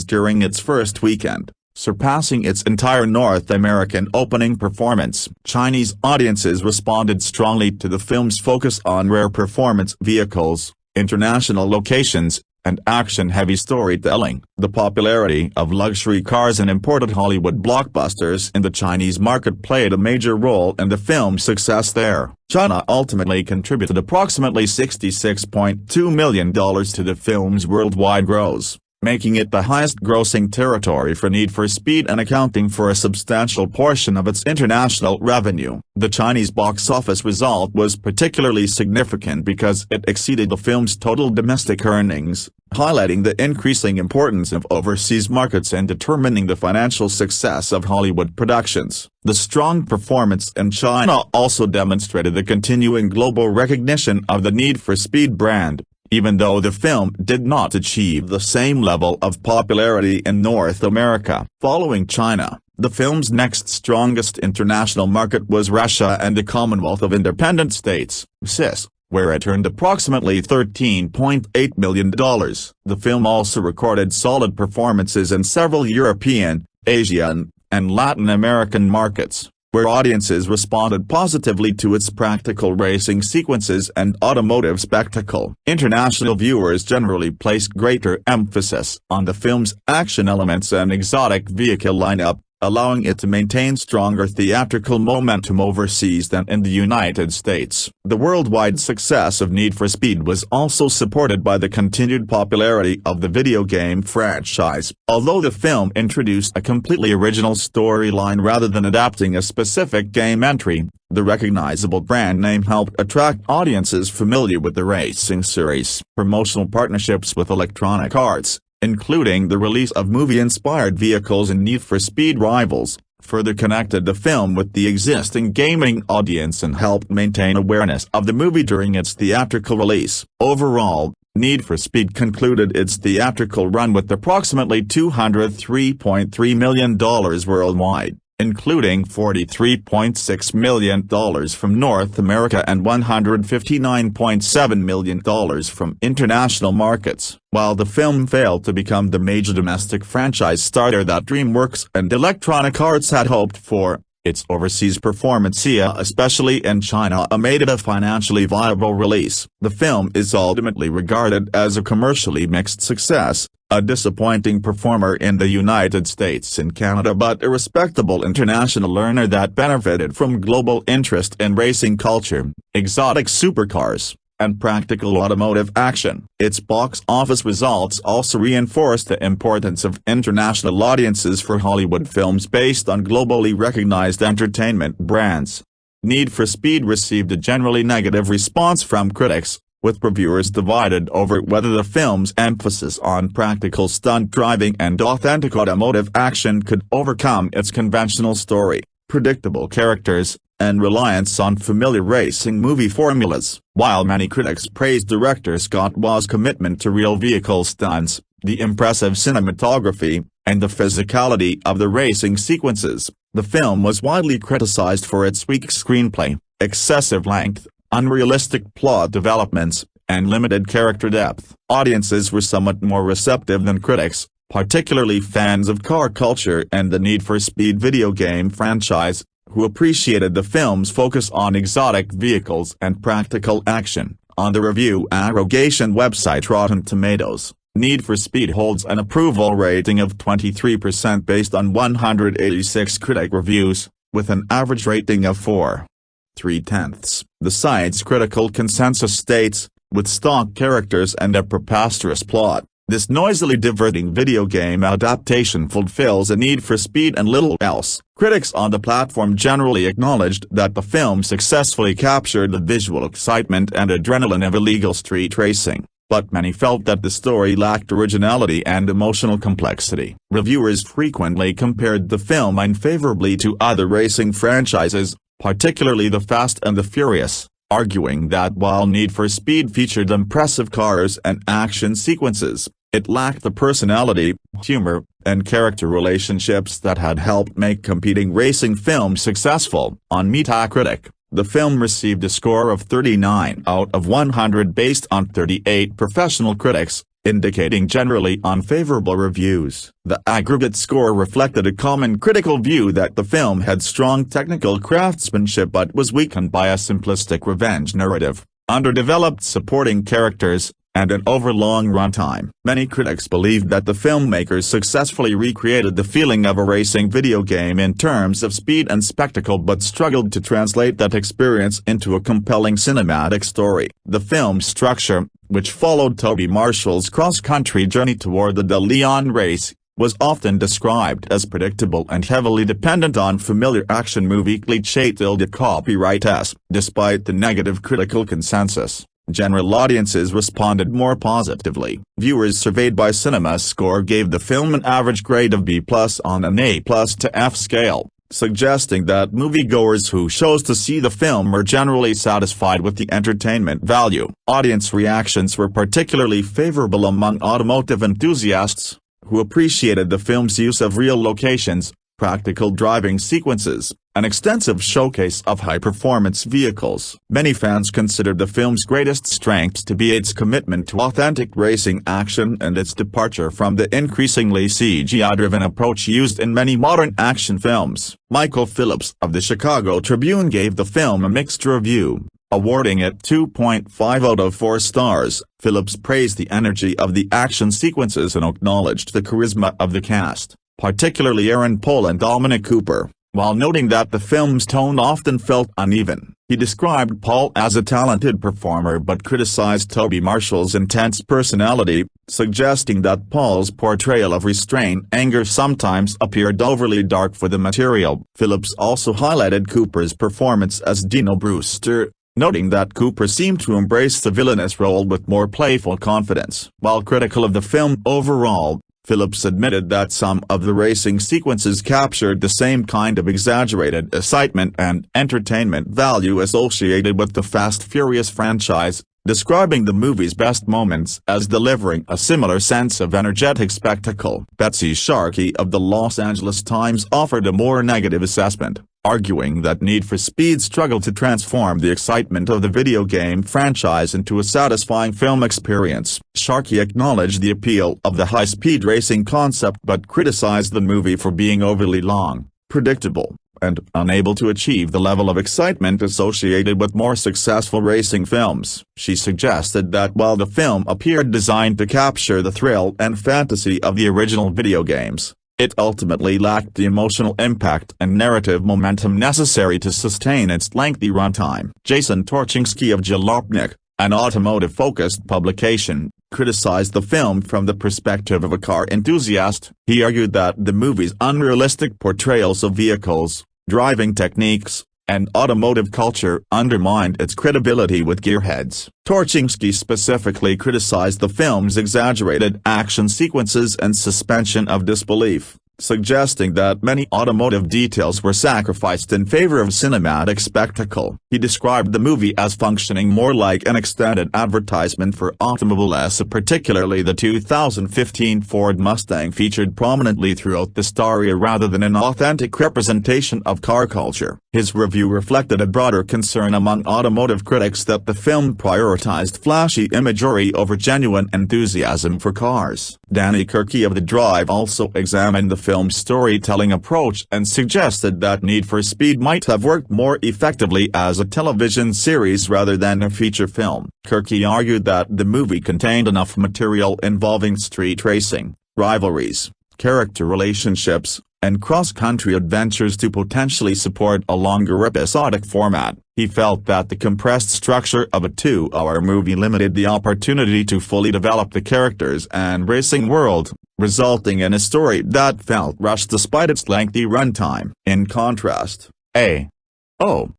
during its first weekend, surpassing its entire North American opening performance. Chinese audiences responded strongly to the film's focus on rare performance vehicles, international locations, and action-heavy storytelling. The popularity of luxury cars and imported Hollywood blockbusters in the Chinese market played a major role in the film's success there. China ultimately contributed approximately $66.2 million to the film's worldwide gross, making it the highest-grossing territory for Need for Speed and accounting for a substantial portion of its international revenue. The Chinese box office result was particularly significant because it exceeded the film's total domestic earnings, highlighting the increasing importance of overseas markets in determining the financial success of Hollywood productions. The strong performance in China also demonstrated the continuing global recognition of the Need for Speed brand, even though the film did not achieve the same level of popularity in North America. Following China, the film's next strongest international market was Russia and the Commonwealth of Independent States, CIS, where it earned approximately $13.8 million. The film also recorded solid performances in several European, Asian, and Latin American markets, where audiences responded positively to its practical racing sequences and automotive spectacle. International viewers generally placed greater emphasis on the film's action elements and exotic vehicle lineup, allowing it to maintain stronger theatrical momentum overseas than in the United States. The worldwide success of Need for Speed was also supported by the continued popularity of the video game franchise. Although the film introduced a completely original storyline rather than adapting a specific game entry, the recognizable brand name helped attract audiences familiar with the racing series. Promotional partnerships with Electronic Arts, including the release of movie-inspired vehicles in Need for Speed Rivals, further connected the film with the existing gaming audience and helped maintain awareness of the movie during its theatrical release. Overall, Need for Speed concluded its theatrical run with approximately $203.3 million worldwide, including $43.6 million from North America and $159.7 million from international markets. While the film failed to become the major domestic franchise starter that DreamWorks and Electronic Arts had hoped for, its overseas performance, especially in China, made it a financially viable release. The film is ultimately regarded as a commercially mixed success, a disappointing performer in the United States and Canada but a respectable international earner that benefited from global interest in racing culture, exotic supercars, and practical automotive action. Its box office results also reinforced the importance of international audiences for Hollywood films based on globally recognized entertainment brands. Need for Speed received a generally negative response from critics, with reviewers divided over whether the film's emphasis on practical stunt driving and authentic automotive action could overcome its conventional story, predictable characters, and reliance on familiar racing movie formulas. While many critics praised director Scott Waugh's commitment to real vehicle stunts, the impressive cinematography, and the physicality of the racing sequences, the film was widely criticized for its weak screenplay, excessive length, unrealistic plot developments, and limited character depth. Audiences were somewhat more receptive than critics, particularly fans of car culture and the Need for Speed video game franchise, who appreciated the film's focus on exotic vehicles and practical action. On the review aggregation website Rotten Tomatoes, Need for Speed holds an approval rating of 23% based on 186 critic reviews, with an average rating of 4.3. The site's critical consensus states, with stock characters and a preposterous plot, this noisily diverting video game adaptation fulfills a need for speed and little else. Critics on the platform generally acknowledged that the film successfully captured the visual excitement and adrenaline of illegal street racing, but many felt that the story lacked originality and emotional complexity. Reviewers frequently compared the film unfavorably to other racing franchises, particularly The Fast and the Furious, arguing that while Need for Speed featured impressive cars and action sequences, it lacked the personality, humor, and character relationships that had helped make competing racing films successful. On Metacritic, the film received a score of 39 out of 100 based on 38 professional critics, indicating generally unfavorable reviews. The aggregate score reflected a common critical view that the film had strong technical craftsmanship but was weakened by a simplistic revenge narrative, underdeveloped supporting characters, and an overlong runtime. Many critics believed that the filmmakers successfully recreated the feeling of a racing video game in terms of speed and spectacle but struggled to translate that experience into a compelling cinematic story. The film's structure, which followed Toby Marshall's cross-country journey toward the De Leon race, was often described as predictable and heavily dependent on familiar action movie cliché tilde copyright-esque. Despite the negative critical consensus, general audiences responded more positively. Viewers surveyed by CinemaScore gave the film an average grade of B+ on an A+ to F scale, suggesting that moviegoers who chose to see the film were generally satisfied with the entertainment value. Audience reactions were particularly favorable among automotive enthusiasts, who appreciated the film's use of real locations, practical driving sequences, an extensive showcase of high-performance vehicles. Many fans considered the film's greatest strengths to be its commitment to authentic racing action and its departure from the increasingly CGI-driven approach used in many modern action films. Michael Phillips of the Chicago Tribune gave the film a mixed review, awarding it 2.5 out of 4 stars. Phillips praised the energy of the action sequences and acknowledged the charisma of the cast, particularly Aaron Paul and Dominic Cooper, while noting that the film's tone often felt uneven. He described Paul as a talented performer but criticized Toby Marshall's intense personality, suggesting that Paul's portrayal of restrained anger sometimes appeared overly dark for the material. Phillips also highlighted Cooper's performance as Dino Brewster, noting that Cooper seemed to embrace the villainous role with more playful confidence. While critical of the film overall, Phillips admitted that some of the racing sequences captured the same kind of exaggerated excitement and entertainment value associated with the Fast Furious franchise, describing the movie's best moments as delivering a similar sense of energetic spectacle. Betsy Sharkey of the Los Angeles Times offered a more negative assessment, arguing that Need for Speed struggled to transform the excitement of the video game franchise into a satisfying film experience. Sharkey acknowledged the appeal of the high-speed racing concept but criticized the movie for being overly long, predictable, and unable to achieve the level of excitement associated with more successful racing films. She suggested that while the film appeared designed to capture the thrill and fantasy of the original video games, it ultimately lacked the emotional impact and narrative momentum necessary to sustain its lengthy runtime. Jason Torchinsky of Jalopnik, an automotive-focused publication, criticized the film from the perspective of a car enthusiast. He argued that the movie's unrealistic portrayals of vehicles, driving techniques, and automotive culture undermined its credibility with gearheads. Torchinsky specifically criticized the film's exaggerated action sequences and suspension of disbelief, suggesting that many automotive details were sacrificed in favor of cinematic spectacle. He described the movie as functioning more like an extended advertisement for automobiles, particularly the 2015 Ford Mustang featured prominently throughout the story rather than an authentic representation of car culture. His review reflected a broader concern among automotive critics that the film prioritized flashy imagery over genuine enthusiasm for cars. Danny Kirky of The Drive also examined the film's storytelling approach and suggested that Need for Speed might have worked more effectively as a television series rather than a feature film. Kirky argued that the movie contained enough material involving street racing, rivalries, character relationships, and cross-country adventures to potentially support a longer episodic format. He felt that the compressed structure of a 2-hour movie limited the opportunity to fully develop the characters and racing world, resulting in a story that felt rushed despite its lengthy runtime. In contrast, A.O.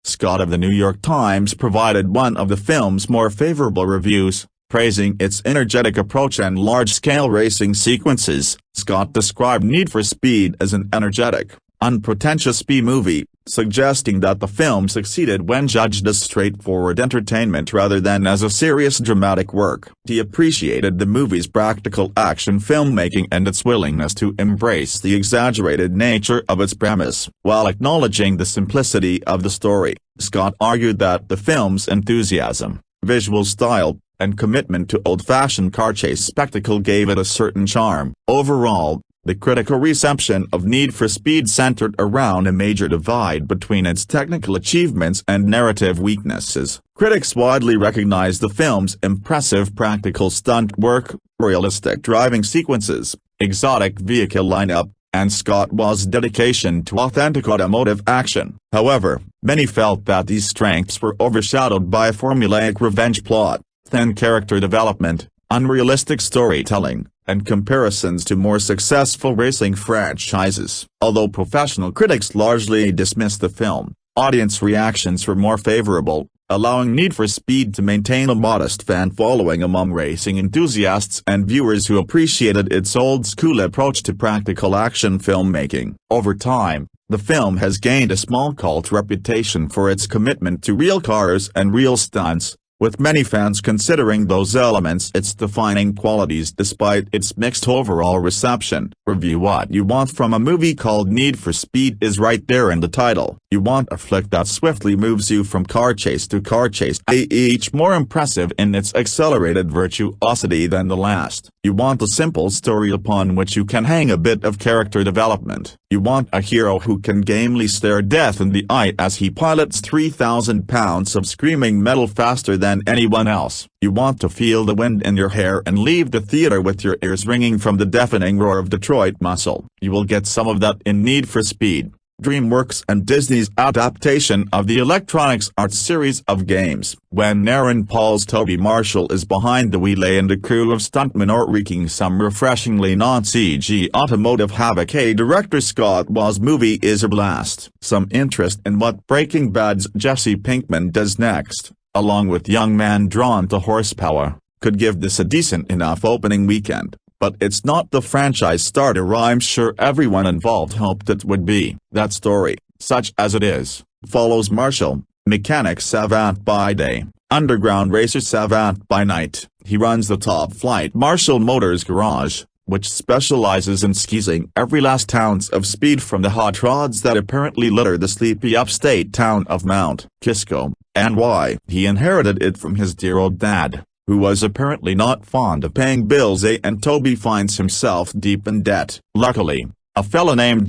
Scott of the New York Times provided one of the film's more favorable reviews, praising its energetic approach and large-scale racing sequences. Scott described Need for Speed as an energetic, unpretentious B-movie, suggesting that the film succeeded when judged as straightforward entertainment rather than as a serious dramatic work. He appreciated the movie's practical action filmmaking and its willingness to embrace the exaggerated nature of its premise. While acknowledging the simplicity of the story, Scott argued that the film's enthusiasm, visual style, and commitment to old-fashioned car chase spectacle gave it a certain charm. Overall, the critical reception of Need for Speed centered around a major divide between its technical achievements and narrative weaknesses. Critics widely recognized the film's impressive practical stunt work, realistic driving sequences, exotic vehicle lineup, and Scott Waugh's dedication to authentic automotive action. However, many felt that these strengths were overshadowed by a formulaic revenge plot, thin character development, unrealistic storytelling, and comparisons to more successful racing franchises. Although professional critics largely dismissed the film, audience reactions were more favorable, allowing Need for Speed to maintain a modest fan following among racing enthusiasts and viewers who appreciated its old-school approach to practical action filmmaking. Over time, the film has gained a small cult reputation for its commitment to real cars and real stunts, with many fans considering those elements its defining qualities despite its mixed overall reception. Review. What you want from a movie called Need for Speed is right there in the title. You want a flick that swiftly moves you from car chase to car chase, each more impressive in its accelerated virtuosity than the last. You want a simple story upon which you can hang a bit of character development. You want a hero who can gamely stare death in the eye as he pilots 3,000 pounds of screaming metal faster than anyone else. You want to feel the wind in your hair and leave the theater with your ears ringing from the deafening roar of Detroit muscle. You will get some of that in Need for Speed, DreamWorks and Disney's adaptation of the Electronic Arts series of games. When Aaron Paul's Toby Marshall is behind the wheel and a crew of stuntmen are wreaking some refreshingly non-CG automotive havoc, director Scott Waugh's movie is a blast. Some interest in what Breaking Bad's Jesse Pinkman does next, along with young man drawn to horsepower, could give this a decent enough opening weekend. But it's not the franchise starter I'm sure everyone involved hoped it would be. That story, such as it is, follows Marshall, mechanic savant by day, underground racer savant by night. He runs the top-flight Marshall Motors garage, which specializes in squeezing every last ounce of speed from the hot rods that apparently litter the sleepy upstate town of Mount Kisco, and why he inherited it from his dear old dad, who was apparently not fond of paying bills, and Toby finds himself deep in debt. Luckily, a fella named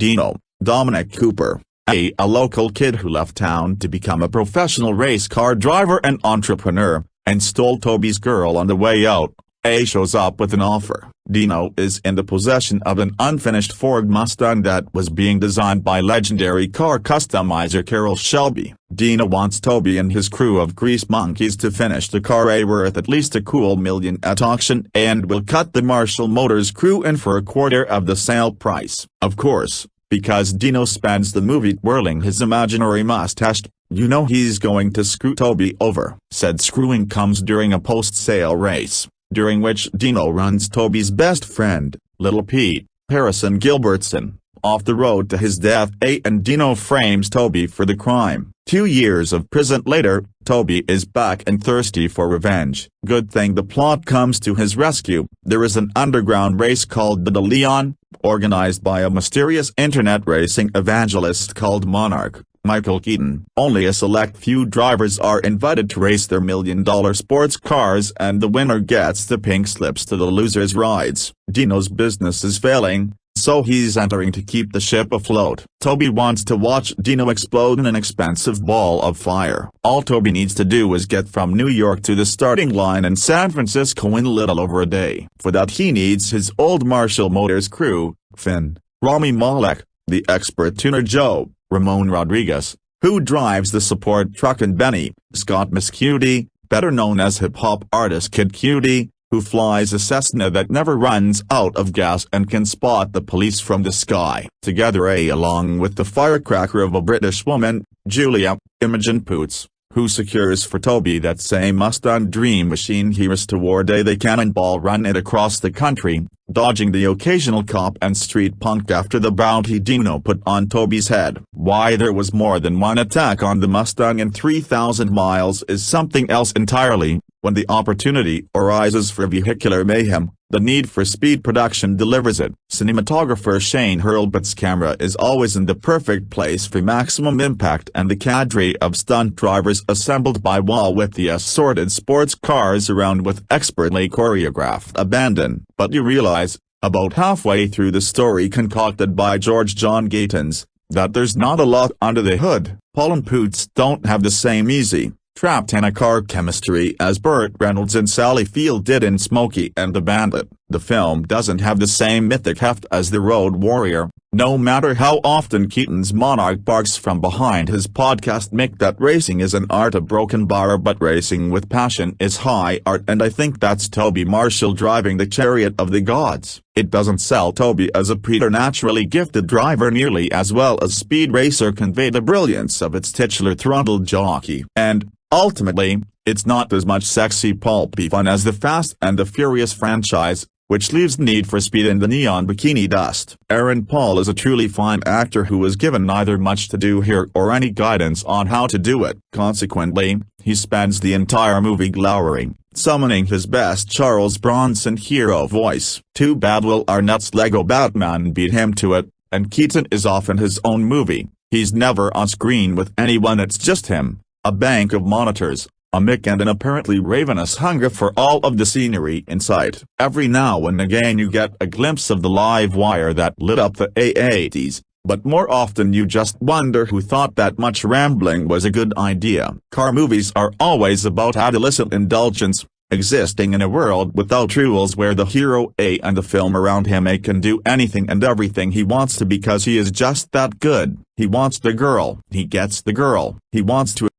Dominic Cooper, a local kid who left town to become a professional race car driver and entrepreneur, and stole Toby's girl on the way out, shows up with an offer. Dino is in the possession of an unfinished Ford Mustang that was being designed by legendary car customizer Carroll Shelby. Dino wants Toby and his crew of grease monkeys to finish the car worth at least a cool $1 million at auction, and will cut the Marshall Motors crew in for a quarter of the sale price. Of course, because Dino spends the movie twirling his imaginary mustache, you know he's going to screw Toby over. Said screwing comes during a post-sale race, during which Dino runs Toby's best friend, Little Pete, Harrison Gilbertson, off the road to his death, and Dino frames Toby for the crime. 2 years of prison later, Toby is back and thirsty for revenge. Good thing the plot comes to his rescue. There is an underground race called the Leon, organized by a mysterious internet racing evangelist called Monarch Michael Keaton. Only a select few drivers are invited to race their $1 million sports cars, and the winner gets the pink slips to the losers' rides. Dino's business is failing, so he's entering to keep the ship afloat. Toby wants to watch Dino explode in an expensive ball of fire. All Toby needs to do is get from New York to the starting line in San Francisco in a little over a day. For that he needs his old Marshall Motors crew, Finn, Rami Malek, the expert tuner Joe, Ramon Rodriguez, who drives the support truck, and Benny, Scott Muscudi, better known as hip-hop artist Kid Cudi, who flies a Cessna that never runs out of gas and can spot the police from the sky. Together along with the firecracker of a British woman, Julia, Imogen Poots, who secures for Toby that same Mustang dream machine he restored. They cannonball run it across the country, dodging the occasional cop and street punk after the bounty Dino put on Toby's head. Why there was more than one attack on the Mustang in 3,000 miles is something else entirely. When the opportunity arises for vehicular mayhem, the Need for Speed production delivers it. Cinematographer Shane Hurlbut's camera is always in the perfect place for maximum impact, and the cadre of stunt drivers assembled by Waugh with the assorted sports cars around with expertly choreographed abandon. But you realize, about halfway through the story concocted by George John Gatins, that there's not a lot under the hood. Paul and Poots don't have the same easy, trapped in a car chemistry as Burt Reynolds and Sally Field did in Smokey and the Bandit. The film doesn't have the same mythic heft as The Road Warrior, no matter how often Keaton's Monarch barks from behind his podcast mic that racing is an art of broken bar, but racing with passion is high art, and I think that's Toby Marshall driving the chariot of the gods. It doesn't sell Toby as a preternaturally gifted driver nearly as well as Speed Racer conveyed the brilliance of its titular throttle jockey. And, ultimately, it's not as much sexy pulpy fun as the Fast and the Furious franchise, which leaves Need for Speed in the neon bikini dust. Aaron Paul is a truly fine actor who is given neither much to do here or any guidance on how to do it. Consequently, he spends the entire movie glowering, summoning his best Charles Bronson hero voice. Too bad Will Arnett's Lego Batman beat him to it, and Keaton is off in his own movie. He's never on screen with anyone, it's just him, a bank of monitors, a mic and an apparently ravenous hunger for all of the scenery in sight. Every now and again you get a glimpse of the live wire that lit up the A80s, but more often you just wonder who thought that much rambling was a good idea. Car movies are always about adolescent indulgence, existing in a world without rules where the hero A and the film around him A can do anything and everything he wants to because he is just that good. He wants the girl. He gets the girl. He wants to